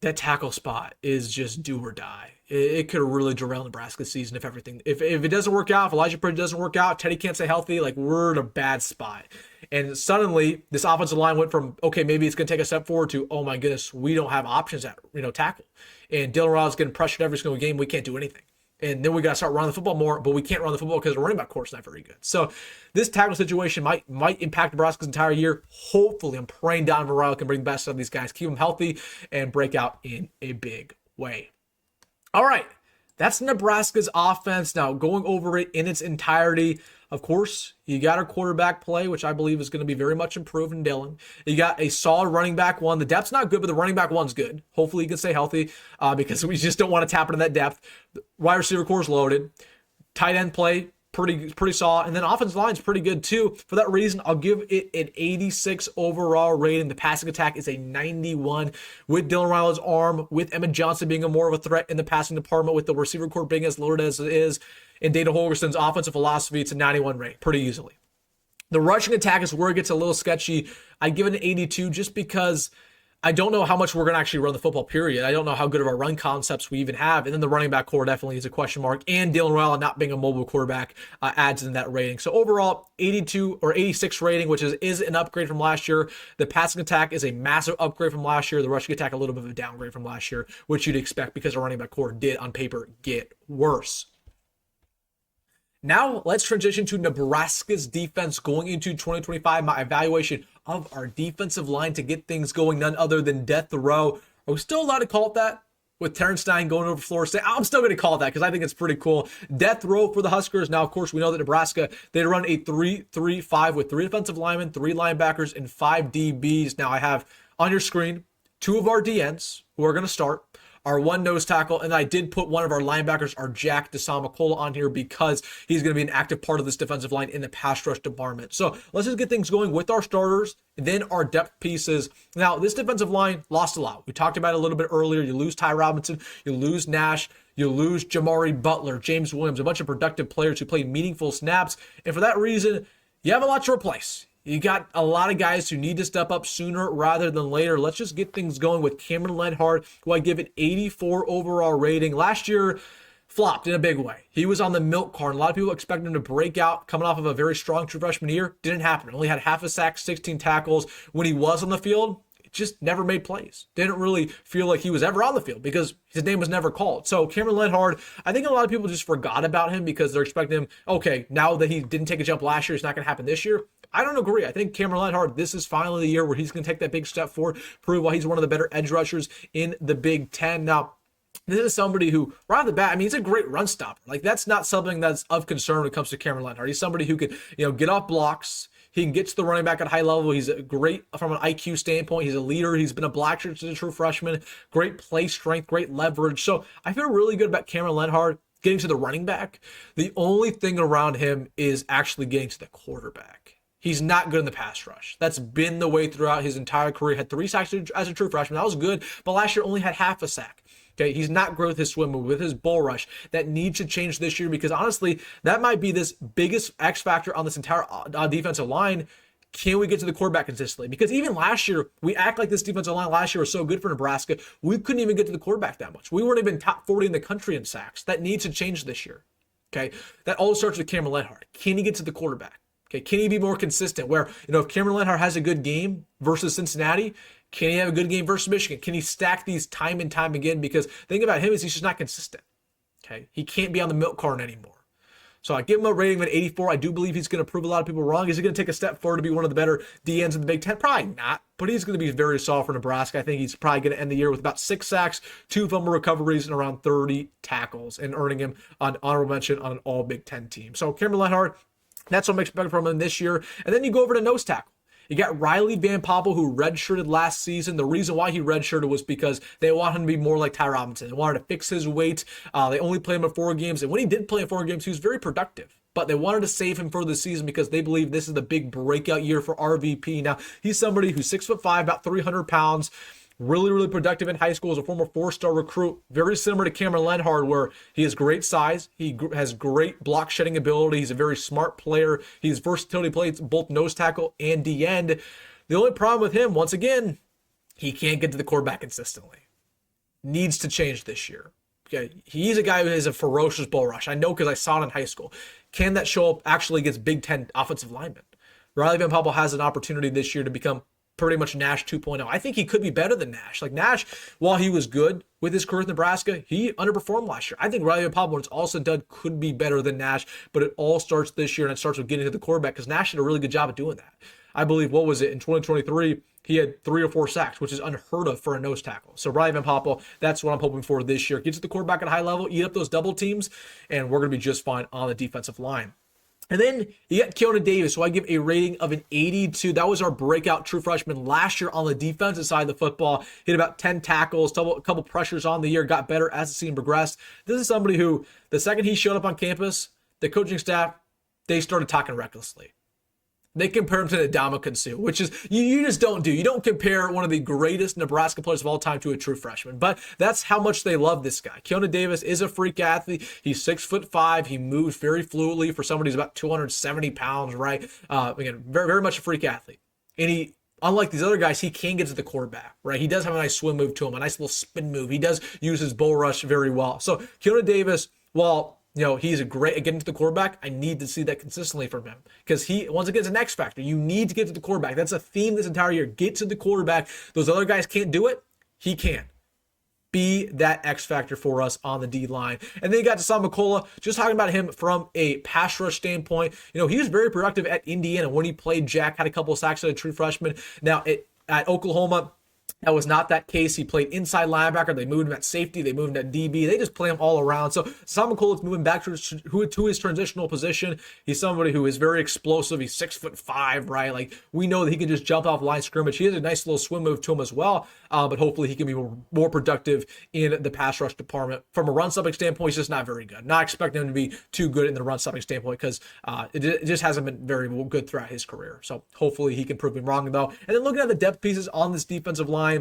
that tackle spot is just do or die. It could really derail Nebraska's season if it doesn't work out, if Elijah Pridge doesn't work out, Teddy can't stay healthy, like, we're in a bad spot. And suddenly this offensive line went from, okay, maybe it's going to take a step forward to, oh my goodness, we don't have options at, tackle. And Dylan Raiola is getting pressured every single game. We can't do anything. And then we got to start running the football more, but we can't run the football because the running back core is not very good. So this tackle situation might impact Nebraska's entire year. Hopefully, I'm praying Donovan Raiola can bring the best out of these guys, keep them healthy, and break out in a big way. All right, that's Nebraska's offense. Now, going over it in its entirety, of course, you got our quarterback play, which I believe is going to be very much improved in Dylan. You got a solid running back one. The depth's not good, but the running back one's good. Hopefully, he can stay healthy because we just don't want to tap into that depth. Wide receiver core is loaded. Tight end play, pretty solid. And then offensive line's pretty good too. For that reason, I'll give it an 86 overall rating. The passing attack is a 91 with Dylan Raioala's arm, with Emmett Johnson being a more of a threat in the passing department, with the receiver core being as loaded as it is. And Dana Holgerson's offensive philosophy, it's a 91 rate, pretty easily. The rushing attack is where it gets a little sketchy. I give it an 82 just because I don't know how much we're going to actually run the football, period. I don't know how good of our run concepts we even have. And then the running back core definitely is a question mark. And Dylan Raiola not being a mobile quarterback adds in that rating. So overall, 82 or 86 rating, which is an upgrade from last year. The passing attack is a massive upgrade from last year. The rushing attack, a little bit of a downgrade from last year, which you'd expect because our running back core did, on paper, get worse. Now, let's transition to Nebraska's defense going into 2025. My evaluation of our defensive line to get things going, none other than death row. Are we still allowed to call it that? With Terrence Stein going over Florida State, I'm still going to call it that because I think it's pretty cool. Death row for the Huskers. Now, of course, we know that Nebraska, they run a 3-3-5 with 3 defensive linemen, 3 linebackers, and 5 DBs. Now, I have on your screen 2 of our DNs who are going to start, our 1 nose tackle, and I did put one of our linebackers, our Jack DeSamacola, on here because he's going to be an active part of this defensive line in the pass rush department. So let's just get things going with our starters, and then our depth pieces. Now, this defensive line lost a lot. We talked about it a little bit earlier. You lose Ty Robinson, you lose Nash, you lose Jamari Butler, James Williams, a bunch of productive players who played meaningful snaps, and for that reason, you have a lot to replace. You got a lot of guys who need to step up sooner rather than later. Let's just get things going with Cameron Lenhard, who I give it 84 overall rating. Last year, flopped in a big way. He was on the milk carton. A lot of people expected him to break out coming off of a very strong true freshman year. Didn't happen. Only had half a sack, 16 tackles. When he was on the field, just never made plays. Didn't really feel like he was ever on the field because his name was never called. So Cameron Lenhard, I think a lot of people just forgot about him because they're expecting him, okay, now that he didn't take a jump last year, it's not going to happen this year. I don't agree. I think Cameron Lenhard, this is finally the year where he's going to take that big step forward, prove why he's one of the better edge rushers in the Big Ten. Now, this is somebody who, right off the bat, I mean, he's a great run stopper. Like, that's not something that's of concern when it comes to Cameron Lenhard. He's somebody who could, get off blocks. He can get to the running back at high level. He's great from an IQ standpoint. He's a leader. He's been a black shirt since a true freshman. Great play strength, great leverage. So I feel really good about Cameron Lenhard getting to the running back. The only thing around him is actually getting to the quarterback. He's not good in the pass rush. That's been the way throughout his entire career. Had 3 sacks as a true freshman. That was good, but last year only had half a sack. Okay, he's not great with his swim move, with his bull rush. That needs to change this year because honestly, that might be this biggest X factor on this entire defensive line. Can we get to the quarterback consistently? Because even last year, we act like this defensive line last year was so good for Nebraska. We couldn't even get to the quarterback that much. We weren't even top 40 in the country in sacks. That needs to change this year. Okay. That all starts with Cameron Lenhardt. Can he get to the quarterback? Okay. Can he be more consistent? Where, if Cameron Lenhardt has a good game versus Cincinnati, can he have a good game versus Michigan? Can he stack these time and time again? Because the thing about him is he's just not consistent. Okay. He can't be on the milk carton anymore. So I give him a rating of an 84. I do believe he's going to prove a lot of people wrong. Is he going to take a step forward to be one of the better DNs in the Big Ten? Probably not, but he's going to be very solid for Nebraska. I think he's probably going to end the year with about 6 sacks, 2 fumble recoveries, and around 30 tackles, and earning him an honorable mention on an all Big Ten team. So Cameron Lenhardt, that's what I'm expecting from him this year. And then you go over to nose tackle. You got Riley Van Poppel, who redshirted last season. The reason why he redshirted was because they want him to be more like Ty Robinson. They wanted to fix his weight. They only played him in 4 games. And when he did play in 4 games, he was very productive. But they wanted to save him for the season because they believe this is the big breakout year for RVP. Now, he's somebody who's 6'5", about 300 pounds, really, really productive in high school as a former 4-star recruit. Very similar to Cameron Lenhardt, where he has great size. He has great block shedding ability. He's a very smart player. He's versatility, plays both nose tackle and D-end. The only problem with him, once again, he can't get to the quarterback consistently. Needs to change this year. Okay, he's a guy who has a ferocious bull rush. I know because I saw it in high school. Can that show up actually against Big Ten offensive linemen? Riley Van Poppel has an opportunity this year to become pretty much Nash 2.0. I think he could be better than Nash. Like Nash, while he was good with his career with Nebraska, he underperformed last year. I think Riley Van Poppel, when it's all said and done, could be better than Nash, but it all starts this year, and it starts with getting to the quarterback because Nash did a really good job of doing that. I believe, in 2023, he had 3 or 4 sacks, which is unheard of for a nose tackle. So Riley Van Poppel, that's what I'm hoping for this year. Get to the quarterback at a high level, eat up those double teams, and we're going to be just fine on the defensive line. And then you got Keona Davis, who I give a rating of an 82. That was our breakout true freshman last year on the defensive side of the football. Hit about 10 tackles, a couple pressures on the year, got better as the season progressed. This is somebody who, the second he showed up on campus, the coaching staff, they started talking recklessly. They compare him to Ndamukong Suh, which is, you just don't do. You don't compare one of the greatest Nebraska players of all time to a true freshman. But that's how much they love this guy. Keona Davis is a freak athlete. He's 6'5". He moves very fluidly for somebody who's about 270 pounds, right? Again, very, very much a freak athlete. And he, unlike these other guys, he can get to the quarterback, right? He does have a nice swim move to him, a nice little spin move. He does use his bull rush very well. So Keona Davis, while he's a great at getting to the quarterback, I need to see that consistently from him because he, once again, is an X factor. You need to get to the quarterback. That's a theme this entire year. Get to the quarterback. Those other guys can't do it. He can. Be that X factor for us on the D line. And then you got Dasan McCullough, just talking about him from a pass rush standpoint. He was very productive at Indiana when he played Jack, had a couple of sacks as a true freshman. Now at Oklahoma, that was not that case. He played inside linebacker. They moved him at safety. They moved him at DB. They just play him all around. So Dasan McCullough's moving back to his transitional position. He's somebody who is very explosive. He's 6'5", right? Like, we know that he can just jump off line scrimmage. He has a nice little swim move to him as well. But hopefully he can be more productive in the pass rush department. From a run stopping standpoint, he's just not very good. Not expecting him to be too good in the run stopping standpoint because it just hasn't been very good throughout his career. So hopefully he can prove me wrong, though. And then looking at the depth pieces on this defensive line,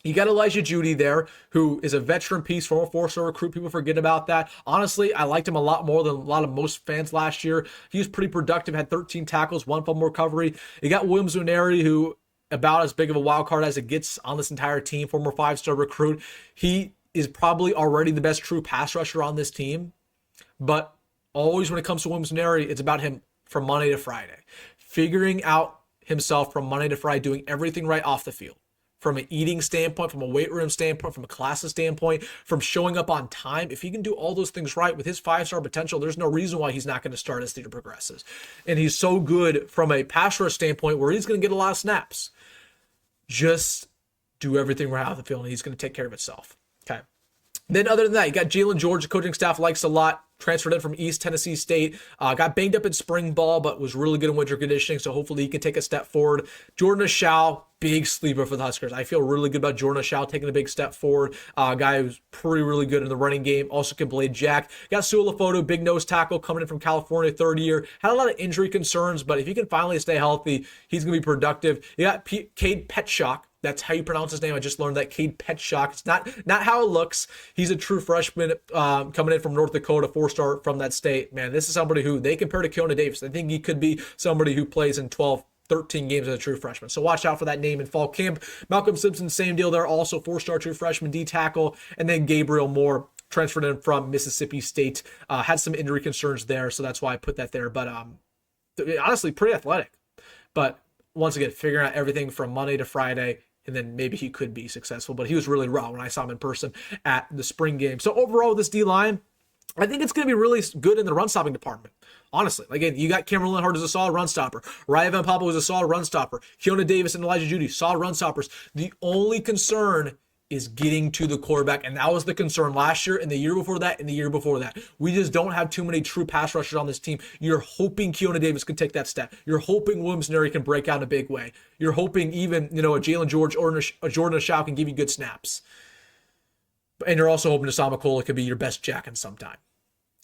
you got Elijah Judy there, who is a veteran piece, former 4-star recruit. People forget about that. Honestly, I liked him a lot more than a lot of most fans last year. He was pretty productive, had 13 tackles, 1 fumble recovery. You got William Zuneri, who about as big of a wild card as it gets on this entire team, former 5-star recruit. He is probably already the best true pass rusher on this team. But always when it comes to William Zuneri, it's about him from Monday to Friday. Figuring out himself from Monday to Friday, doing everything right off the field. From an eating standpoint, from a weight room standpoint, from a classes standpoint, from showing up on time. If he can do all those things right with his 5-star potential, there's no reason why he's not going to start as the year progresses. And he's so good from a pass rush standpoint where he's going to get a lot of snaps. Just do everything right off the field and he's going to take care of itself. Okay. Then other than that, you got Jalyn George, the coaching staff likes a lot. Transferred in from East Tennessee State. Got banged up in spring ball, but was really good in winter conditioning, so hopefully he can take a step forward. Jordan Ashau, big sleeper for the Huskers. I feel really good about Jordan Ashau taking a big step forward. Guy who's really good in the running game. Also can play Jack. Got Sualafoto, big nose tackle, coming in from California, 3rd year. Had a lot of injury concerns, but if he can finally stay healthy, he's going to be productive. You got Cade Petschok. That's how you pronounce his name. I just learned that. Cade Petschok. It's not how it looks. He's a true freshman coming in from North Dakota, 4-star from that state. Man, this is somebody who they compare to Keona Davis. I think he could be somebody who plays in 12 13 games as a true freshman. So watch out for that name in fall camp. Malcolm Simpson, same deal there. Also 4-star true freshman D tackle. And then Gabriel Moore transferred in from Mississippi State. Had some injury concerns there, so that's why I put that there. But honestly, pretty athletic. But once again, figuring out everything from Monday to Friday, and then maybe he could be successful. But he was really raw when I saw him in person at the spring game. So overall, this D-line, I think it's going to be really good in the run-stopping department. Honestly, again, you got Cameron Lenhart as a solid run stopper. Ryan Van Poppel was a solid run stopper. Keona Davis and Elijah Judy, solid run stoppers. The only concern is getting to the quarterback, and that was the concern last year and the year before that and the year before that. We just don't have too many true pass rushers on this team. You're hoping Keona Davis can take that step. You're hoping Williams-Neri can break out in a big way. You're hoping even, a Jalen George or a Jordan Ashaw can give you good snaps. And you're also hoping Asama Kola could be your best jack in some time.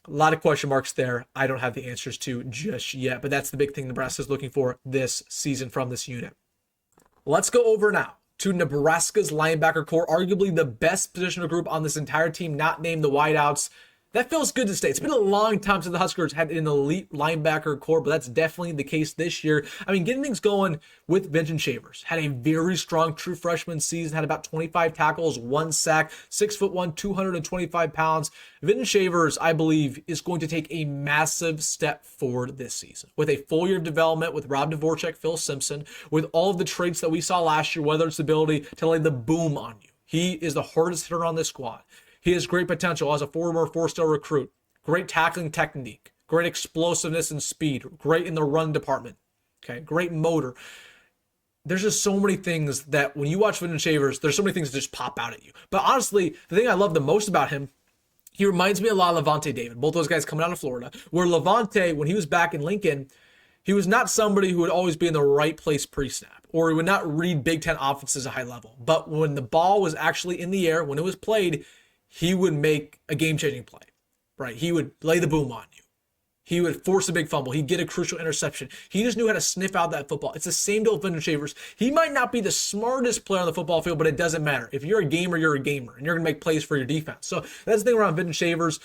A lot of question marks there. I don't have the answers to just yet, but that's the big thing Nebraska is looking for this season from this unit. Let's go over now to Nebraska's linebacker core, arguably the best positional group on this entire team, not named the wideouts. That feels good to say. It's been a long time since the Huskers had an elite linebacker core, but that's definitely the case this year. I mean, getting things going with Vincent Shavers. Had a very strong true freshman season, had about 25 tackles, 1 sack, 6'1", 225 pounds. Vincent Shavers, I believe, is going to take a massive step forward this season. With a full year of development with Rob Dvorak, Phil Simpson, with all of the traits that we saw last year, whether it's the ability to lay the boom on you. He is the hardest hitter on this squad. He has great potential as a former 4-star recruit. Great tackling technique. Great explosiveness and speed. Great in the run department. Okay, great motor. There's just so many things that when you watch Vincent Shavers, there's so many things that just pop out at you. But honestly, the thing I love the most about him, he reminds me a lot of Levante David. Both those guys coming out of Florida. Where Levante, when he was back in Lincoln, he was not somebody who would always be in the right place pre-snap, or he would not read Big Ten offenses at a high level. But when the ball was actually in the air, when it was played, he would make a game-changing play, right? He would lay the boom on you. He would force a big fumble. He'd get a crucial interception. He just knew how to sniff out that football. It's the same deal with Vincent Shavers. He might not be the smartest player on the football field, but it doesn't matter. If you're a gamer, you're a gamer, and you're going to make plays for your defense. So that's the thing around Vincent Shavers.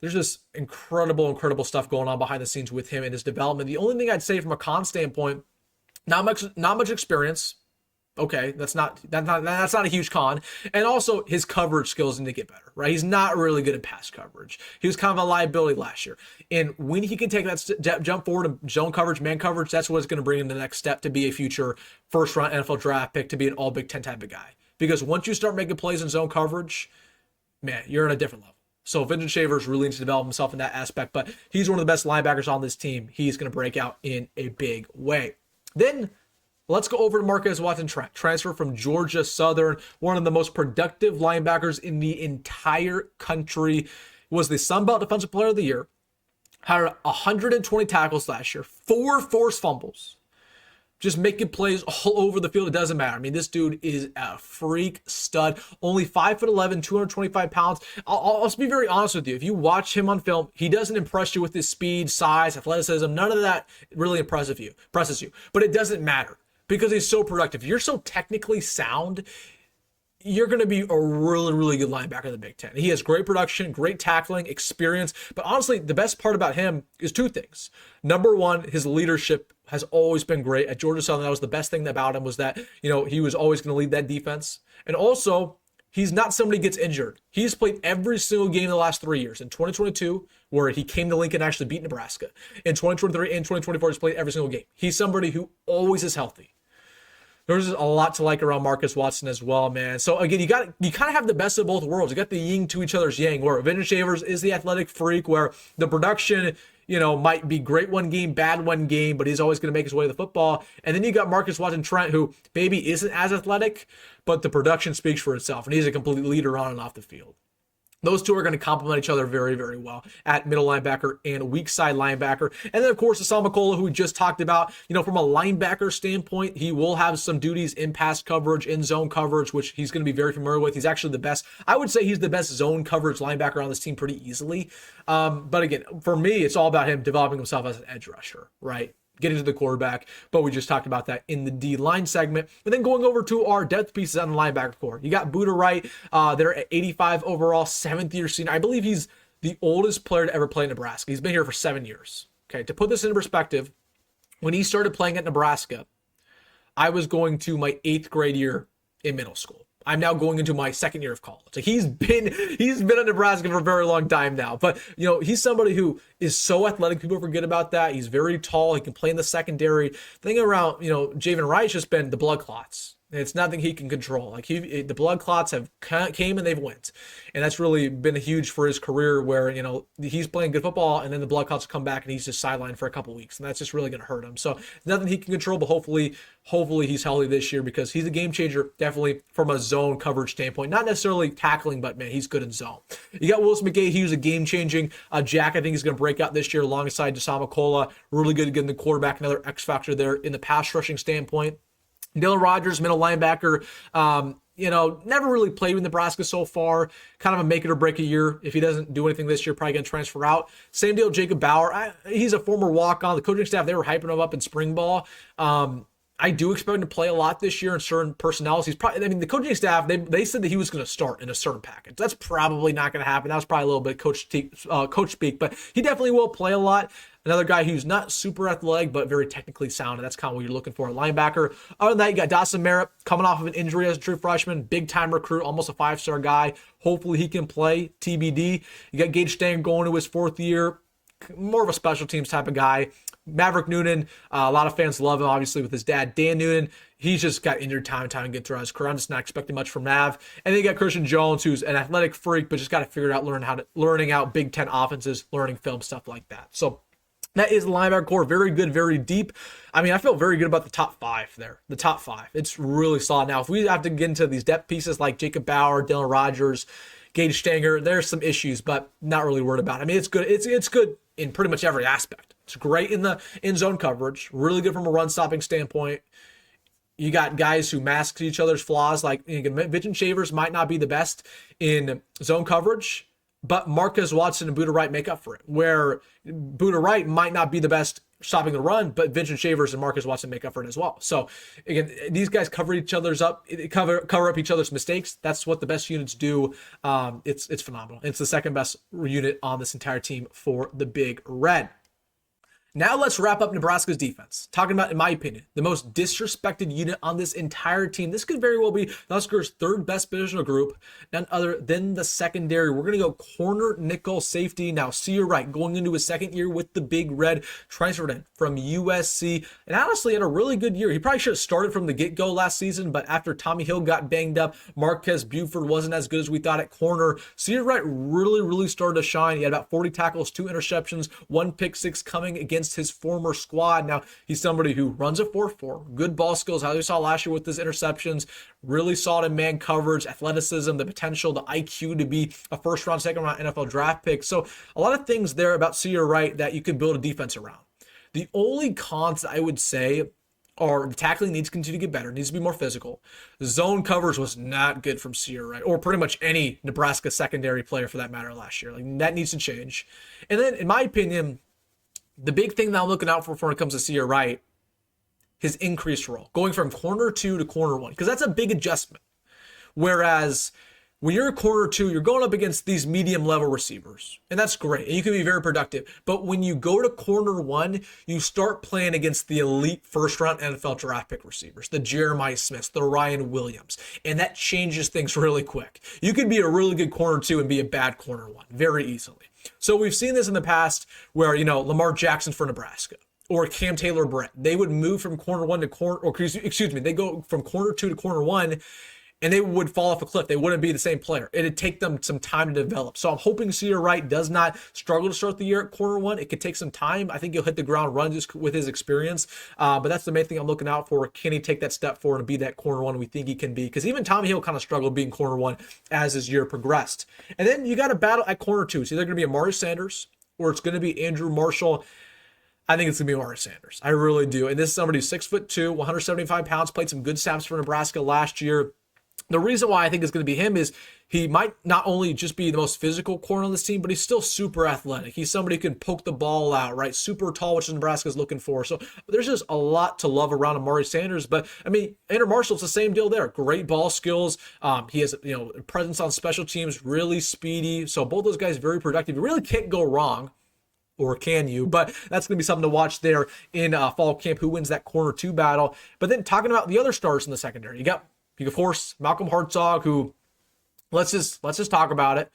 There's just incredible stuff going on behind the scenes with him and his development. The only thing I'd say from a con standpoint, not much experience. Okay, that's not a huge con. And also his coverage skills need to get better, right? He's not really good at pass coverage. He was kind of a liability last year. And when he can take that jump forward to zone coverage, man coverage, that's what's going to bring him to the next step to be a future first-round NFL draft pick, to be an all Big Ten type of guy. Because once you start making plays in zone coverage, man, you're on a different level. So Vincent Shavers really needs to develop himself in that aspect, but he's one of the best linebackers on this team. He's going to break out in a big way. Then let's go over to Marquez Watson-Trent, transfer from Georgia Southern, one of the most productive linebackers in the entire country. Was the Sun Belt Defensive Player of the Year, had 120 tackles last year, 4 forced fumbles, just making plays all over the field. It doesn't matter. I mean, this dude is a freak stud. Only 5'11", 225 pounds. I'll be very honest with you. If you watch him on film, he doesn't impress you with his speed, size, athleticism. None of that really impresses you. But it doesn't matter because he's so productive. If you're so technically sound, you're going to be a really, really good linebacker in the Big Ten. He has great production, great tackling, experience. But honestly, the best part about him is 2 things. Number one, his leadership has always been great. At Georgia Southern, that was the best thing about him, was that, he was always going to lead that defense. And also, he's not somebody who gets injured. He's played every single game in the last 3 years. In 2022, where he came to Lincoln and actually beat Nebraska. In 2023 and 2024, he's played every single game. He's somebody who always is healthy. There's a lot to like around Marcus Watson as well, man. So again, you kind of have the best of both worlds. You got the yin to each other's yang, where Vincent Shavers is the athletic freak, where the production, might be great one game, bad one game, but he's always going to make his way to the football. And then you got Marcus Watson-Trent, who maybe isn't as athletic, but the production speaks for itself, and he's a complete leader on and off the field. Those two are going to complement each other very, very well at middle linebacker and weak side linebacker. And then, of course, Asama Kola, who we just talked about, from a linebacker standpoint, he will have some duties in pass coverage, in zone coverage, which he's going to be very familiar with. He's actually the best. I would say he's the best zone coverage linebacker on this team pretty easily. But again, for me, it's all about him developing himself as an edge rusher, right? Getting to the quarterback, but we just talked about that in the D-line segment. And then going over to our depth pieces on the linebacker core. You got Buda Wright, they're at 85 overall, 7th-year senior. I believe he's the oldest player to ever play in Nebraska. He's been here for 7 years. Okay, to put this into perspective, when he started playing at Nebraska, I was going to my 8th grade year in middle school. I'm now going into my 2nd year of college. Like he's been at Nebraska for a very long time now. But he's somebody who is so athletic. People forget about that. He's very tall. He can play in the secondary. The thing around Javen Wright's just been the blood clots. It's nothing he can control. Like the blood clots have came and they've went, and that's really been huge for his career. Where he's playing good football, and then the blood clots come back, and he's just sidelined for a couple weeks, and that's just really going to hurt him. So nothing he can control, but hopefully he's healthy this year because he's a game changer, definitely from a zone coverage standpoint. Not necessarily tackling, but man, he's good in zone. You got Wilson McGahee. He was a game changing Jack. I think he's going to break out this year alongside Deshaun McCullough. Really good getting the quarterback, another X factor there in the pass rushing standpoint. Dylan Rogers, middle linebacker, never really played with Nebraska so far. Kind of a make it or break a year. If he doesn't do anything this year, probably going to transfer out. Same deal, Jacob Bauer. He's a former walk-on. The coaching staff, they were hyping him up in spring ball. I do expect him to play a lot this year in certain personnels. The coaching staff, they said that he was going to start in a certain package. That's probably not going to happen. That was probably a little bit coach speak, but he definitely will play a lot. Another guy who's not super athletic, but very technically sound, and that's kind of what you're looking for, a linebacker. Other than that, you got Dawson Merritt coming off of an injury as a true freshman, big-time recruit, almost a 5-star guy. Hopefully he can play, TBD. You got Gage Stanger going to his 4th year, more of a special teams type of guy. Maverick Noonan, a lot of fans love him, obviously, with his dad, Dan Noonan. He's just got injured time and time again throughout his career. I'm just not expecting much from Mav. And then you got Christian Jones, who's an athletic freak, but just got to figure it out, learning out Big Ten offenses, learning film, stuff like that. So that is the linebacker core. Very good, very deep. I feel very good about the top 5 there. The top 5. It's really solid. Now, if we have to get into these depth pieces like Jacob Bauer, Dylan Rogers, Gage Stanger, there's some issues, but not really worried about it. It's good. It's good in pretty much every aspect. It's great in the in-zone coverage. Really good from a run-stopping standpoint. You got guys who mask each other's flaws. Like Vincent Shavers might not be the best in zone coverage, but Marquez Watson and Buda Wright make up for it. Where Buda Wright might not be the best stopping the run, but Vincent Shavers and Marcus Watson make up for it as well. So again, these guys cover each other's up, cover up each other's mistakes. That's what the best units do. It's phenomenal. It's the second best unit on this entire team for the Big Red. Now let's wrap up Nebraska's defense. Talking about, in my opinion, the most disrespected unit on this entire team. This could very well be the Huskers' 3rd best positional group, none other than the secondary. We're going to go corner, nickel, safety. Now, Sear Wright going into his 2nd year with the Big Red, transferred in from USC, and honestly had a really good year. He probably should have started from the get-go last season, but after Tommy Hill got banged up, Marquez Buford wasn't as good as we thought at corner. Sear Wright really started to shine. He had about 40 tackles, 2 interceptions, 1 pick 6 coming against his former squad. Now, he's somebody who runs a 4.4, good ball skills, as we saw last year with his interceptions, really solid in man coverage, athleticism, the potential, the IQ to be a 1st-round, 2nd-round NFL draft pick. So a lot of things there about Sear Wright that you could build a defense around. The only cons I would say are the tackling needs to continue to get better, needs to be more physical. Zone coverage was not good from Sear Wright, or pretty much any Nebraska secondary player for that matter last year. Like, that needs to change. And then, in my opinion, the big thing that I'm looking out for when it comes to Sear Wright, his increased role, going from corner 2 to corner 1, because that's a big adjustment. Whereas when you're a corner 2, you're going up against these medium level receivers, and that's great, and you can be very productive. But when you go to corner 1, you start playing against the elite 1st-round NFL draft pick receivers, the Jeremiah Smiths, the Ryan Williams, and that changes things really quick. You could be a really good corner 2 and be a bad corner 1 very easily. So we've seen this in the past where, Lamar Jackson for Nebraska or Cam Taylor-Britt, they would move from corner 1 to corner, or they go from corner 2 to corner 1, and they would fall off a cliff. They wouldn't be the same player. It'd take them some time to develop. So I'm hoping Sear Wright does not struggle to start the year at corner 1. It could take some time. I think he'll hit the ground running just with his experience. But that's the main thing I'm looking out for. Can he take that step forward and be that corner 1 we think he can be? Because even Tommy Hill kind of struggled being corner 1 as his year progressed. And then you got a battle at corner 2. It's either going to be Amari Sanders or it's going to be Andrew Marshall. I think it's going to be Amari Sanders. I really do. And this is somebody who's 6'2", 175 pounds, played some good snaps for Nebraska last year. The reason why I think it's going to be him is he might not only just be the most physical corner on this team, but he's still super athletic. He's somebody who can poke the ball out, right? Super tall, which Nebraska's looking for. So there's just a lot to love around Amari Sanders. But, Andrew Marshall's the same deal there. Great ball skills. He has, presence on special teams, really speedy. So both those guys very productive. You really can't go wrong or can you? But that's going to be something to watch there in fall camp, who wins that corner 2 battle. But then talking about the other stars in the secondary, you got, of course, Malcolm Hartzog, who, let's just talk about it.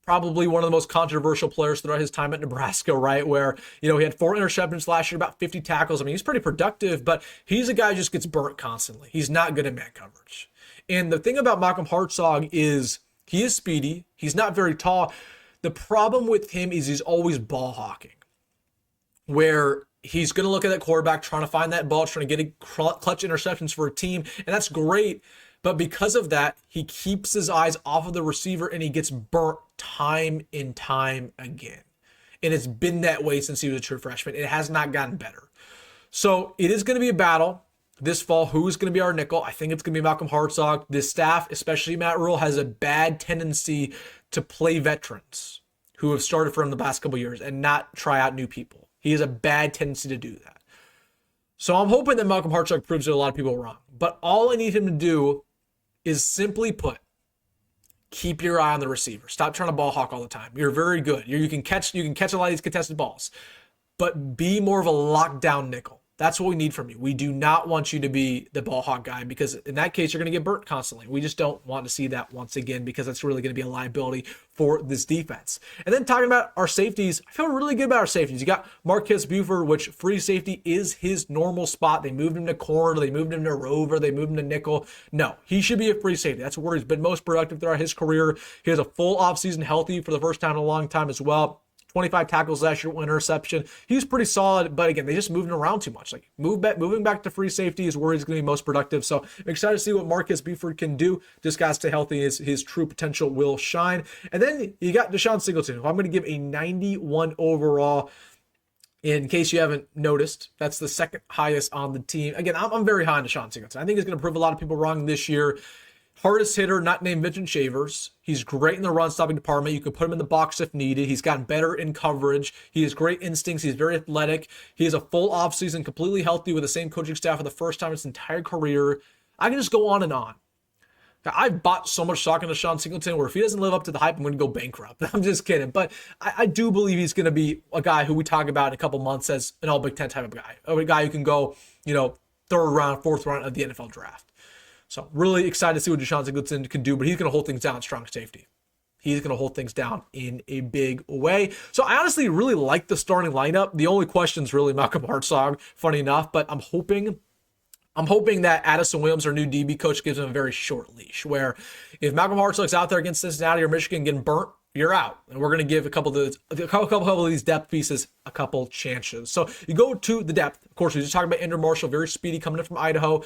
Probably one of the most controversial players throughout his time at Nebraska, right? Where, he had 4 interceptions last year, about 50 tackles. I mean, he's pretty productive, but he's a guy who just gets burnt constantly. He's not good at man coverage. And the thing about Malcolm Hartzog is he is speedy. He's not very tall. The problem with him is he's always ball hawking, where he's going to look at that quarterback, trying to find that ball, trying to get a clutch interceptions for a team. And that's great. But because of that, he keeps his eyes off of the receiver and he gets burnt time and time again. And it's been that way since he was a true freshman. It has not gotten better. So it is going to be a battle this fall. Who is going to be our nickel? I think it's going to be Malcolm Hartzog. This staff, especially Matt Rhule, has a bad tendency to play veterans who have started for him the past couple years and not try out new people. He has a bad tendency to do that. So I'm hoping that Malcolm Hartzog proves that a lot of people wrong. But all I need him to do is, simply put, keep your eye on the receiver. Stop trying to ball hawk all the time. You're very good. You can catch a lot of these contested balls, but be more of a lockdown nickel. That's what we need from you. We do not want you to be the ball hawk guy, because in that case, you're going to get burnt constantly. We just don't want to see that once again, because that's really going to be a liability for this defense. And then talking about our safeties, I feel really good about our safeties. You got Marquez Buford, which free safety is his normal spot. They moved him to corner, they moved him to rover, they moved him to nickel. No, he should be a free safety. That's where he's been most productive throughout his career. He has a full offseason healthy for the first time in a long time as well. 25 tackles last year, 1 interception. He was pretty solid, but again, they just moved him around too much. Like moving back to free safety is where he's going to be most productive. So I'm excited to see what Marcus Buford can do. Just got to stay healthy. His true potential will shine. And then you got Deshaun Singleton, who I'm going to give a 91 overall. In case you haven't noticed, that's the second highest on the team. Again, I'm very high on Deshaun Singleton. I think he's going to prove a lot of people wrong this year. Hardest hitter, not named Vincent Shavers. He's great in the run-stopping department. You can put him in the box if needed. He's gotten better in coverage. He has great instincts. He's very athletic. He has a full offseason, completely healthy with the same coaching staff for the first time in his entire career. I can just go on and on. I've bought so much stock into Deshaun Singleton where if he doesn't live up to the hype, I'm going to go bankrupt. I'm just kidding. But I do believe he's going to be a guy who we talk about in a couple months as an all-Big Ten type of guy. A guy who can go, third round, fourth round of the NFL draft. So really excited to see what Deshaun Singleton can do, but he's going to hold things down at strong safety. He's going to hold things down in a big way. So I honestly really like the starting lineup. The only question is really Malcolm Hartzog, funny enough, but I'm hoping that Addison Williams, our new DB coach, gives him a very short leash, where if Malcolm Hartzog's out there against Cincinnati or Michigan getting burnt, you're out. And we're going to give a couple of these depth pieces a couple chances. So you go to the depth. Of course, we just talked about Andrew Marshall, very speedy, coming in from Idaho.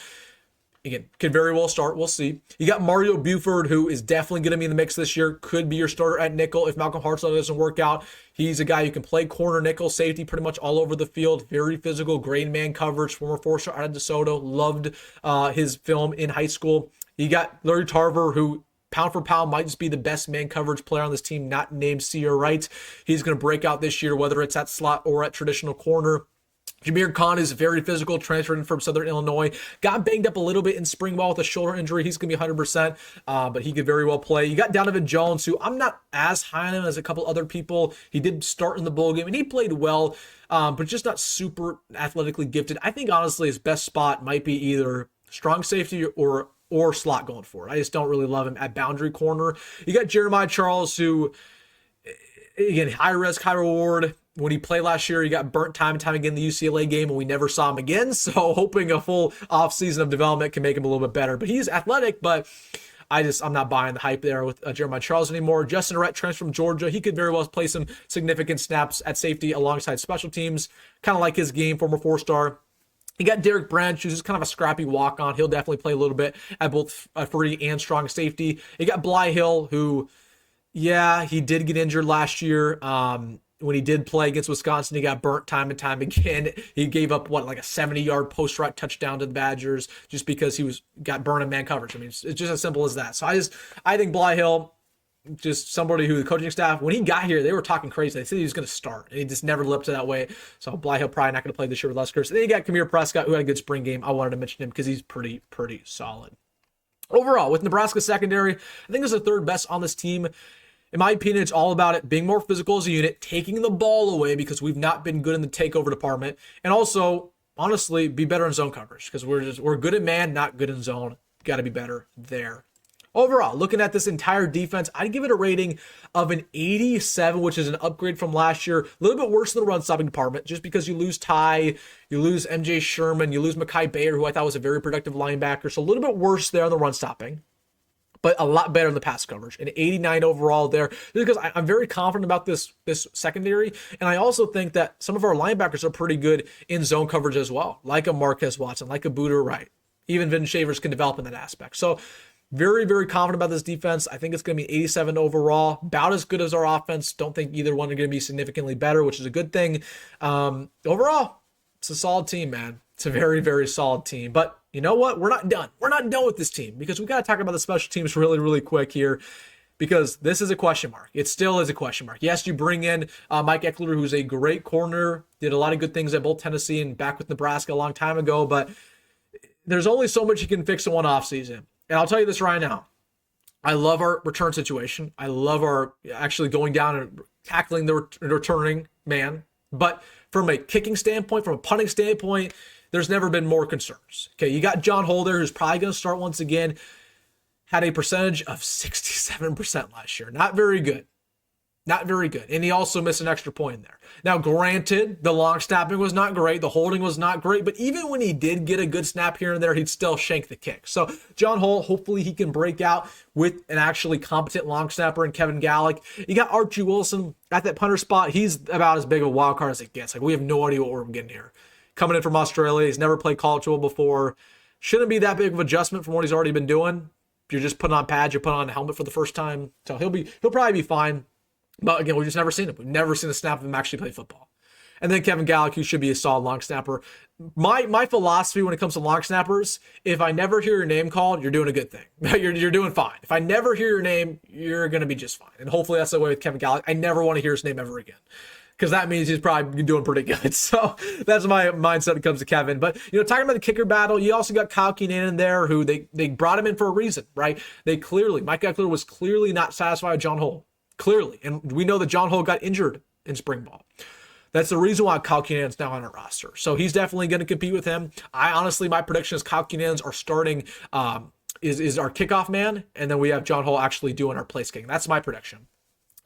Again, could very well start. We'll see. You got Mario Buford, who is definitely going to be in the mix this year. Could be your starter at nickel if Malcolm Hartzog doesn't work out. He's a guy who can play corner, nickel, safety, pretty much all over the field. Very physical, great man coverage. Former 4-star out of DeSoto. Loved his film in high school. You got Larry Tarver, who pound for pound might just be the best man coverage player on this team, not named Sear Wright. He's going to break out this year, whether it's at slot or at traditional corner. Jameer Khan is very physical, transferred in from Southern Illinois. Got banged up a little bit in spring ball with a shoulder injury. He's going to be 100%, but he could very well play. You got Donovan Jones, who I'm not as high on him as a couple other people. He did start in the bowl game, and he played well, but just not super athletically gifted. I think, honestly, his best spot might be either strong safety or slot going forward. I just don't really love him at boundary corner. You got Jeremiah Charles, who, again, high risk, high reward. When he played last year, he got burnt time and time again in the UCLA game, and we never saw him again. So hoping a full offseason of development can make him a little bit better. But he's athletic, but I'm not buying the hype there with Jeremiah Charles anymore. Justin Rhett, transfer from Georgia. He could very well play some significant snaps at safety alongside special teams. Kind of like his game, former 4-star. You got Derek Branch, who's just kind of a scrappy walk-on. He'll definitely play a little bit at both free and strong safety. You got Bly Hill, who, yeah, he did get injured last year. When he did play against Wisconsin, he got burnt time and time again. He gave up, like a 70-yard post-route touchdown to the Badgers just because got burned in man coverage. I mean, it's just as simple as that. So I think Bly Hill, just somebody who the coaching staff, when he got here, they were talking crazy. They said he was going to start, and he just never lived up to that way. So Bly Hill probably not going to play this year with Huskers. And then you got Kamir Prescott, who had a good spring game. I wanted to mention him because he's pretty solid. Overall, with Nebraska secondary, I think it's the third best on this team. In my opinion, it's all about it being more physical as a unit, taking the ball away because we've not been good in the takeover department, and also, honestly, be better in zone coverage because we're good at man, not good in zone. Got to be better there. Overall, looking at this entire defense, I'd give it a rating of an 87, which is an upgrade from last year. A little bit worse than the run-stopping department, just because you lose Ty, you lose MJ Sherman, you lose Mekhi Bayer, who I thought was a very productive linebacker. So a little bit worse there on the run-stopping, but a lot better in the pass coverage. An 89 overall there, just because I'm very confident about this secondary, and I also think that some of our linebackers are pretty good in zone coverage as well, like a Marquez Watson, like a Buda Wright. Even Vin Shavers can develop in that aspect. So very, very confident about this defense. I think it's going to be 87 overall, about as good as our offense. Don't think either one are going to be significantly better, which is a good thing. Overall, it's a solid team, man. It's a very, very solid team. But you know what? We're not done. We're not done with this team because we got to talk about the special teams really, really quick here because this is a question mark. It still is a question mark. Yes, you bring in Mike Eckler, who's a great corner, did a lot of good things at both Tennessee and back with Nebraska a long time ago, but there's only so much you can fix in one offseason. And I'll tell you this right now. I love our return situation. I love our actually going down and tackling the returning man. But from a kicking standpoint, from a punting standpoint, there's never been more concerns. Okay, you got John Holder, who's probably going to start once again. Had a percentage of 67% last year. Not very good. Not very good. And he also missed an extra point in there. Now, granted, the long snapping was not great. The holding was not great. But even when he did get a good snap here and there, he'd still shank the kick. So John Holt, hopefully he can break out with an actually competent long snapper in Kevin Gallick. You got Archie Wilson at that punter spot. He's about as big of a wild card as it gets. Like, we have no idea what we're getting here. Coming in from Australia. He's never played college football before. Shouldn't be that big of adjustment from what he's already been doing. You're just putting on pads. You're putting on a helmet for the first time. So he'll probably be fine. But again, we've just never seen him. We've never seen a snap of him actually play football. And then Kevin Gallick, who should be a solid long snapper. My philosophy when it comes to long snappers, if I never hear your name called, you're doing a good thing. You're doing fine. If I never hear your name, you're going to be just fine. And hopefully that's the way with Kevin Gallick. I never want to hear his name ever again, because that means he's probably doing pretty good. So that's my mindset when it comes to Kevin. But, talking about the kicker battle, you also got Kyle Keenan in there, who they brought him in for a reason, right? Mike Eckler was clearly not satisfied with John Holt. Clearly. And we know that John Holt got injured in spring ball. That's the reason why Kyle Keenan's now on our roster. So he's definitely going to compete with him. My prediction is Kyle Keenan's are starting, is our kickoff man. And then we have John Holt actually doing our place kicking. That's my prediction.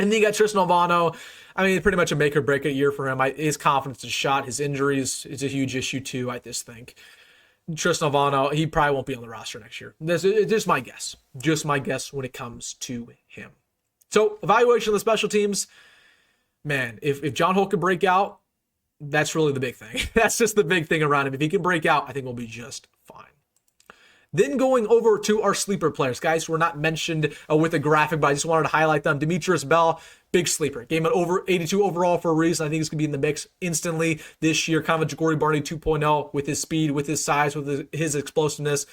And then you got Tristan Alvano. Pretty much a make or break a year for him. His confidence is shot. His injuries is a huge issue too, I just think. Tristan Alvano, he probably won't be on the roster next year. This is just my guess. Just my guess when it comes to him. So, evaluation of the special teams, man, if John Holt can break out, that's really the big thing. That's just the big thing around him. If he can break out, I think we'll be just fine. Then going over to our sleeper players, guys who were not mentioned with a graphic, but I just wanted to highlight them. Demetrius Bell, big sleeper. Game at over 82 overall for a reason. I think he's going to be in the mix instantly this year. Kind of a Jacory Barney 2.0 with his speed, with his size, with his explosiveness.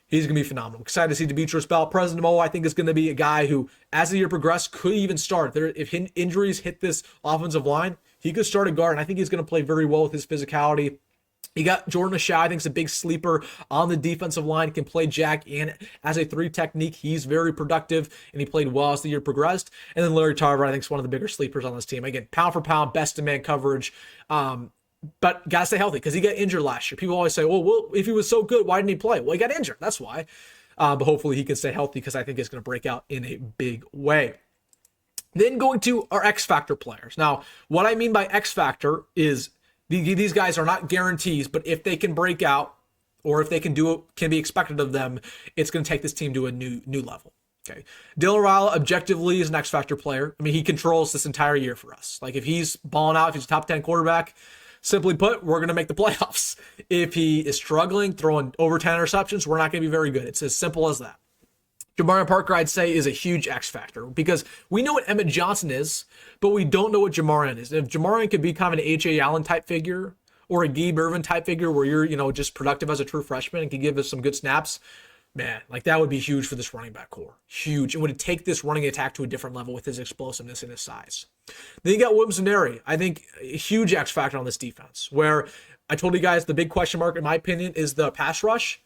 He's going to be phenomenal. Excited to see Demetrius Bell. President Mo, I think, is going to be a guy who, as the year progressed, could even start. If injuries hit this offensive line, he could start a guard, and I think he's going to play very well with his physicality. You got Jordan Ashai, I think, is a big sleeper on the defensive line. Can play jack and as a 3 technique. He's very productive, and he played well as the year progressed. And then Larry Tarver, I think, is one of the bigger sleepers on this team. Again, pound for pound, best in man coverage. But got to stay healthy because he got injured last year. People always say, well, if he was so good, why didn't he play? Well, he got injured. That's why. But hopefully he can stay healthy because I think he's going to break out in a big way. Then going to our X Factor players. Now, what I mean by X Factor is these guys are not guarantees, but if they can break out or if they can do what can be expected of them, it's going to take this team to a new level. Okay. Dylan Raiola objectively is an X Factor player. He controls this entire year for us. Like, if he's balling out, if he's a top 10 quarterback, simply put, we're going to make the playoffs. If he is struggling, throwing over 10 interceptions, we're not going to be very good. It's as simple as that. Jamarion Parker, I'd say, is a huge X factor because we know what Emmett Johnson is, but we don't know what Jamarion is. And if Jamarion could be kind of an H.A. Allen type figure or a Gabe Irvin type figure where you're, just productive as a true freshman and can give us some good snaps, man, like that would be huge for this running back core. Huge. It would take this running attack to a different level with his explosiveness and his size. Then you got Wilsondittman. I think a huge X factor on this defense, where I told you guys the big question mark, in my opinion, is the pass rush.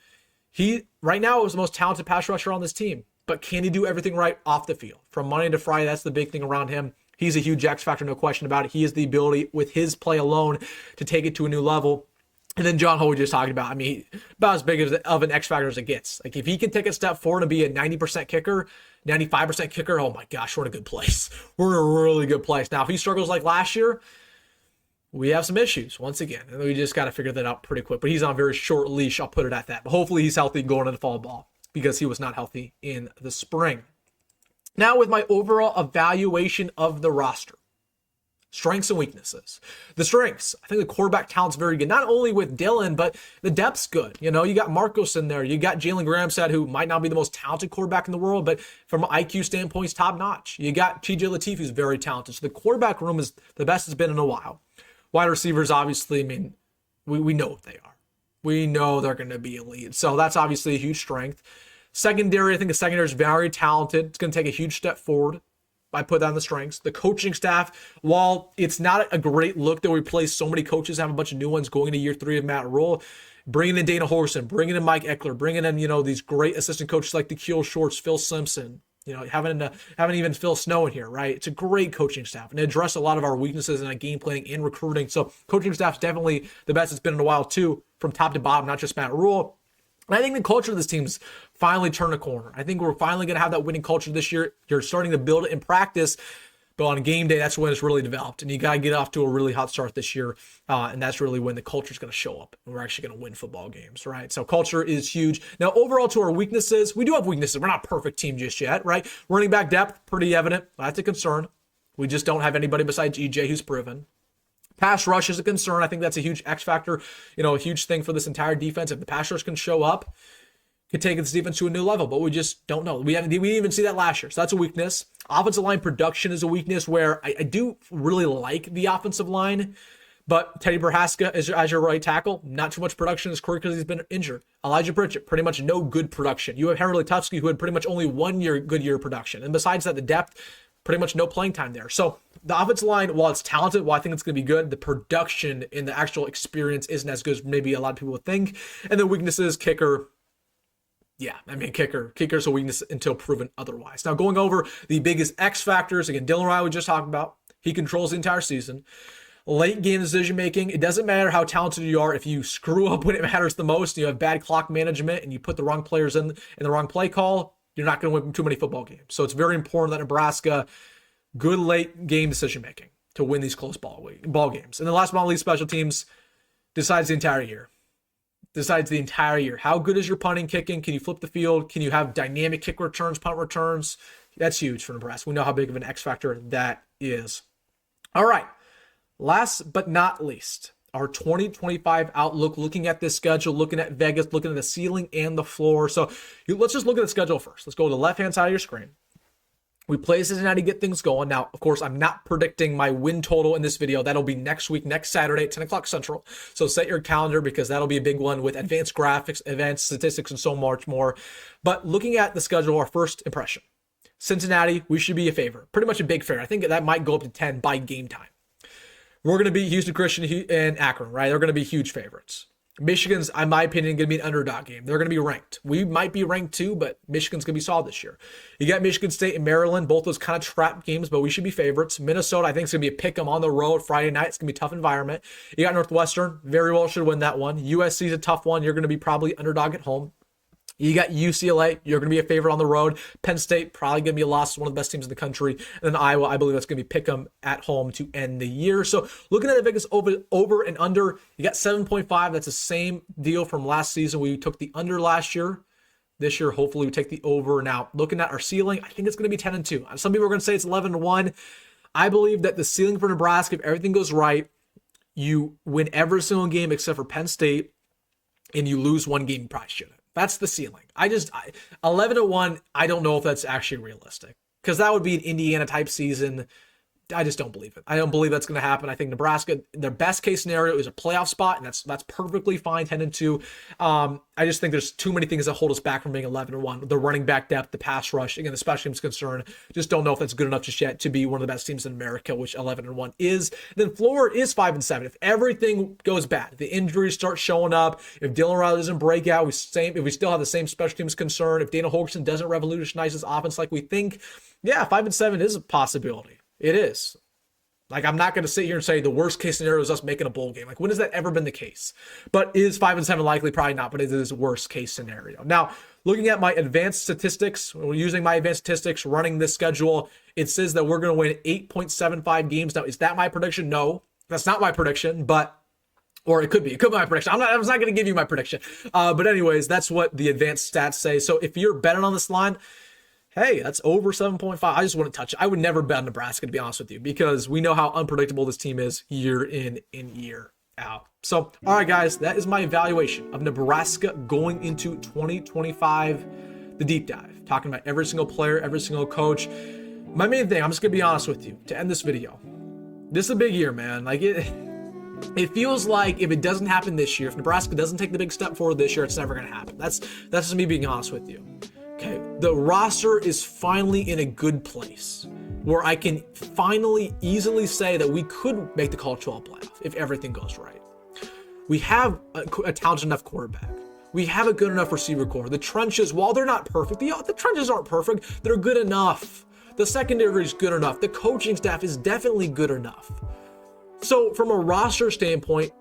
He, right now, is the most talented pass rusher on this team. but can he do everything right off the field? From Monday to Friday, that's the big thing around him. He's a huge X factor, no question about it. He has the ability with his play alone to take it to a new level. And then John Holt just talking about, I mean, about as big of an X factor as it gets. Like if he can take a step forward and be a 90% kicker, 95% kicker, oh my gosh, we're in a good place. We're in a really good place. Now, if he struggles like last year, we have some issues once again. And we just got to figure that out pretty quick. But he's on a very short leash, I'll put it at that. But hopefully he's healthy going into fall ball because he was not healthy in the spring. Now with my overall evaluation of the roster. Strengths and weaknesses. The strengths, I think the quarterback talent's very good. Not only with Dylan, but the depth's good. You know, you got Marcos in there. You got Jalyn Gramstad, who might not be the most talented quarterback in the world, but from an IQ standpoint, he's top notch. You got TJ Lateef, who's very talented. So the quarterback room is the best it's been in a while. Wide receivers, obviously, I mean, we know what they are. We know they're going to be elite. So that's obviously a huge strength. Secondary, I think the secondary is very talented. It's going to take a huge step forward. I put that on the strengths. The coaching staff, while it's not a great look that we replace so many coaches, have a bunch of new ones going into year 3 of Matt Rule, bringing in Dana Horson, bringing in Mike Eckler, bringing in, you know, these great assistant coaches like the Keel Shorts, Phil Simpson, you know, having even Phil Snow in here, right? It's a great coaching staff and they address a lot of our weaknesses in our game planning and recruiting. So coaching staff's definitely the best it's been in a while too, from top to bottom, not just Matt Rule. And I think the culture of this team's finally turned a corner. I think we're finally going to have that winning culture this year. You're starting to build it in practice, but on game day, that's when it's really developed. And you got to get off to a really hot start this year. And that's really when the culture is going to show up. And we're actually going to win football games, right? So culture is huge. Now, overall to our weaknesses, we do have weaknesses. We're not a perfect team just yet, right? Running back depth, pretty evident. That's a concern. We just don't have anybody besides EJ who's proven. Pass rush is a concern. I think that's a huge X factor, you know, a huge thing for this entire defense. If the pass rush can show up, could take this defense to a new level, but we just don't know. We didn't even see that last year, so that's a weakness. Offensive line production is a weakness where I do really like the offensive line, but Teddy Prohaska as your right tackle, not too much production in his career because he's been injured. Elijah Pritchett, pretty much no good production. You have Henry Latufsky, who had pretty much only 1 year good year of production, and besides that, the depth, pretty much no playing time there. So the offensive line, while it's talented, while I think it's going to be good, the production in the actual experience isn't as good as maybe a lot of people would think. And the weaknesses, kicker. Yeah, I mean, kicker's a weakness until proven otherwise. Now, going over the biggest X factors, again, Dylan Riley we just talked about. He controls the entire season. Late game decision making, it doesn't matter how talented you are. If you screw up when it matters the most, you have bad clock management, and you put the wrong players in the wrong play call, you're not going to win too many football games. So it's very important that Nebraska, good late game decision making to win these close ball games. And the last but not least, special teams decides the entire year. How good is your punting, kicking? Can you flip the field? Can you have dynamic kick returns, punt returns? That's huge for Nebraska. We know how big of an X factor that is. All right. Last but not least, our 2025 outlook, looking at this schedule, looking at Vegas, looking at the ceiling and the floor. So let's just look at the schedule first. Let's go to the left-hand side of your screen. We play Cincinnati, get things going. Now, of course, I'm not predicting my win total in this video. That'll be next week, next Saturday at 10 o'clock Central. So set your calendar because that'll be a big one with advanced graphics, advanced statistics, and so much more. But looking at the schedule, our first impression. Cincinnati, we should be a favorite. Pretty much a big favorite. I think that might go up to 10 by game time. We're going to beat Houston Christian and Akron, right? They're going to be huge favorites. Michigan's, in my opinion, going to be an underdog game. They're going to be ranked. We might be ranked too, but Michigan's going to be solid this year. You got Michigan State and Maryland, both those kind of trap games, but we should be favorites. Minnesota, I think, is going to be a pick 'em on the road Friday night. It's going to be a tough environment. You got Northwestern, very well should win that one. USC is a tough one. You're going to be probably underdog at home. You got UCLA, you're going to be a favorite on the road. Penn State, probably going to be a loss, one of the best teams in the country. And then Iowa, I believe that's going to be pick 'em at home to end the year. So looking at the Vegas over and under, you got 7.5. That's the same deal from last season. We took the under last year. This year, hopefully, we take the over. Now, looking at our ceiling, I think it's going to be 10-2. Some people are going to say it's 11-1. I believe that the ceiling for Nebraska, if everything goes right, you win every single game except for Penn State, and you lose one game, you probably shouldn't. That's the ceiling. 11-1, I don't know if that's actually realistic because that would be an Indiana type season. I just don't believe it. I don't believe that's going to happen. I think Nebraska, their best case scenario is a playoff spot, and that's perfectly fine, 10-2. I just think there's too many things that hold us back from being 11-1. The running back depth, the pass rush, again, the special teams concern. Just don't know if that's good enough just yet to be one of the best teams in America, which 11-1 is. Then Florida is 5-7. If everything goes bad, the injuries start showing up, if Dylan Riley doesn't break out, if we still have the same special teams concern, if Dana Holgorsen doesn't revolutionize his offense like we think, yeah, 5-7 is a possibility. It is. Like, I'm not going to sit here and say the worst case scenario is us making a bowl game. Like, when has that ever been the case? But is 5-7 likely? Probably not, but it is worst case scenario. Now, looking at my advanced statistics, we're using my advanced statistics, running this schedule, it says that we're going to win 8.75 games. Now, is that my prediction? No, that's not my prediction, or it could be. It could be my prediction. I'm not going to give you my prediction. But anyways, that's what the advanced stats say. So if you're betting on this line, hey, that's over 7.5. I just wouldn't touch it. I would never bet on Nebraska, to be honest with you, because we know how unpredictable this team is year in and year out. So, all right, guys, that is my evaluation of Nebraska going into 2025, the deep dive, talking about every single player, every single coach. My main thing, I'm just going to be honest with you to end this video. This is a big year, man. Like, it feels like if it doesn't happen this year, if Nebraska doesn't take the big step forward this year, it's never going to happen. That's just me being honest with you. Okay, the roster is finally in a good place where I can finally easily say that we could make the college football playoff if everything goes right. We have a talented enough quarterback. We have a good enough receiver core. The trenches, while they're not perfect, the trenches aren't perfect, they're good enough. The secondary is good enough. The coaching staff is definitely good enough. So from a roster standpoint,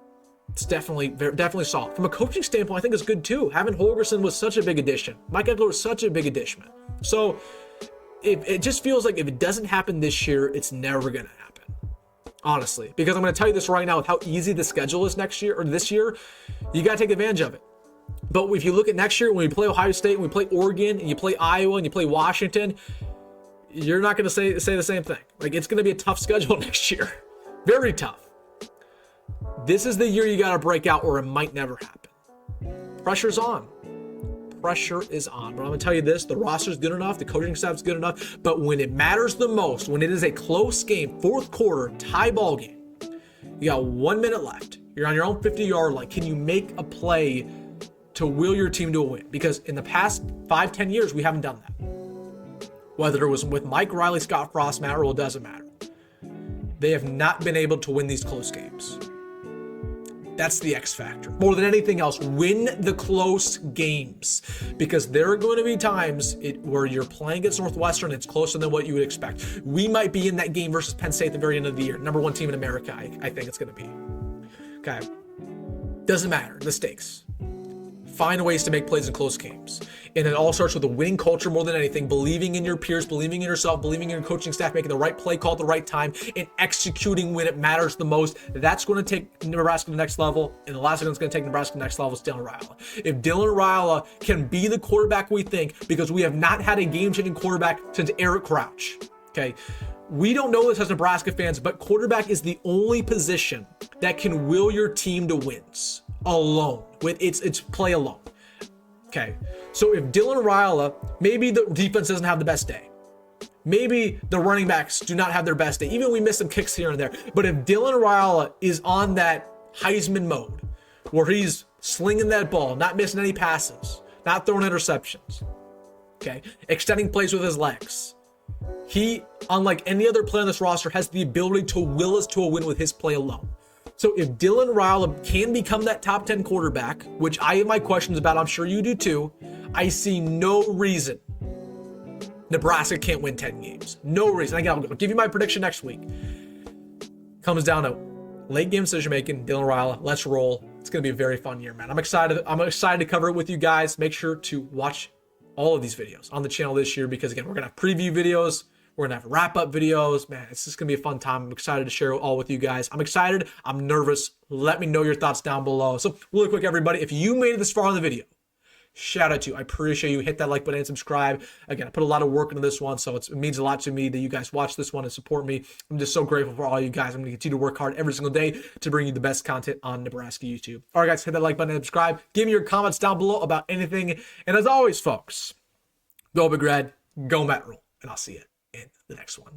it's definitely solid. From a coaching standpoint, I think it's good too. Having Holgorsen was such a big addition. Mike Eckler was such a big addition. So it just feels like if it doesn't happen this year, it's never going to happen. Honestly, because I'm going to tell you this right now with how easy the schedule is next year or this year, you got to take advantage of it. But if you look at next year, when we play Ohio State, and we play Oregon, and you play Iowa, and you play Washington, you're not going to say the same thing. Like, it's going to be a tough schedule next year. Very tough. This is the year you got to break out or it might never happen. Pressure's on. Pressure is on. But I'm going to tell you this, the roster's good enough, the coaching staff's good enough, but when it matters the most, when it is a close game, fourth quarter, tie ball game, you got 1 minute left. You're on your own 50-yard line. Can you make a play to will your team to a win? Because in the past 5-10 years, we haven't done that. Whether it was with Mike Riley, Scott Frost, Matt Rhule, doesn't matter. They have not been able to win these close games. That's the X factor. More than anything else, win the close games, because there are going to be times where you're playing against Northwestern, it's closer than what you would expect. We might be in that game versus Penn State at the very end of the year. Number 1 team in America, I think it's going to be. Okay. Doesn't matter. The stakes. Find ways to make plays in close games. And it all starts with a winning culture more than anything, believing in your peers, believing in yourself, believing in your coaching staff, making the right play call at the right time, and executing when it matters the most. That's going to take Nebraska to the next level. And the last thing that's going to take Nebraska to the next level is Dylan Raiola. If Dylan Raiola can be the quarterback we think, because we have not had a game-changing quarterback since Eric Crouch. Okay. We don't know this as Nebraska fans, but quarterback is the only position that can will your team to wins alone. With its play alone. Okay, so if Dylan Raiola, maybe the defense doesn't have the best day. Maybe the running backs do not have their best day. Even we miss some kicks here and there. But if Dylan Raiola is on that Heisman mode, where he's slinging that ball, not missing any passes, not throwing interceptions, okay, extending plays with his legs, he, unlike any other player on this roster, has the ability to will us to a win with his play alone. So if Dylan Raiola can become that top 10 quarterback, which I have my questions about, I'm sure you do too, I see no reason Nebraska can't win 10 games. No reason. Again, I'll give you my prediction next week. Comes down to late game decision making, Dylan Raiola, let's roll. It's going to be a very fun year, man. I'm excited to cover it with you guys. Make sure to watch all of these videos on the channel this year, because again, we're going to have preview videos. We're going to have wrap-up videos. Man, it's just going to be a fun time. I'm excited to share it all with you guys. I'm excited. I'm nervous. Let me know your thoughts down below. So really quick, everybody, if you made it this far in the video, shout out to you. I appreciate you. Hit that like button and subscribe. Again, I put a lot of work into this one, so it means a lot to me that you guys watch this one and support me. I'm just so grateful for all you guys. I'm going to continue to work hard every single day to bring you the best content on Nebraska YouTube. All right, guys, hit that like button and subscribe. Give me your comments down below about anything. And as always, folks, go Big Red, go Matt Rhule, and I'll see you in the next one.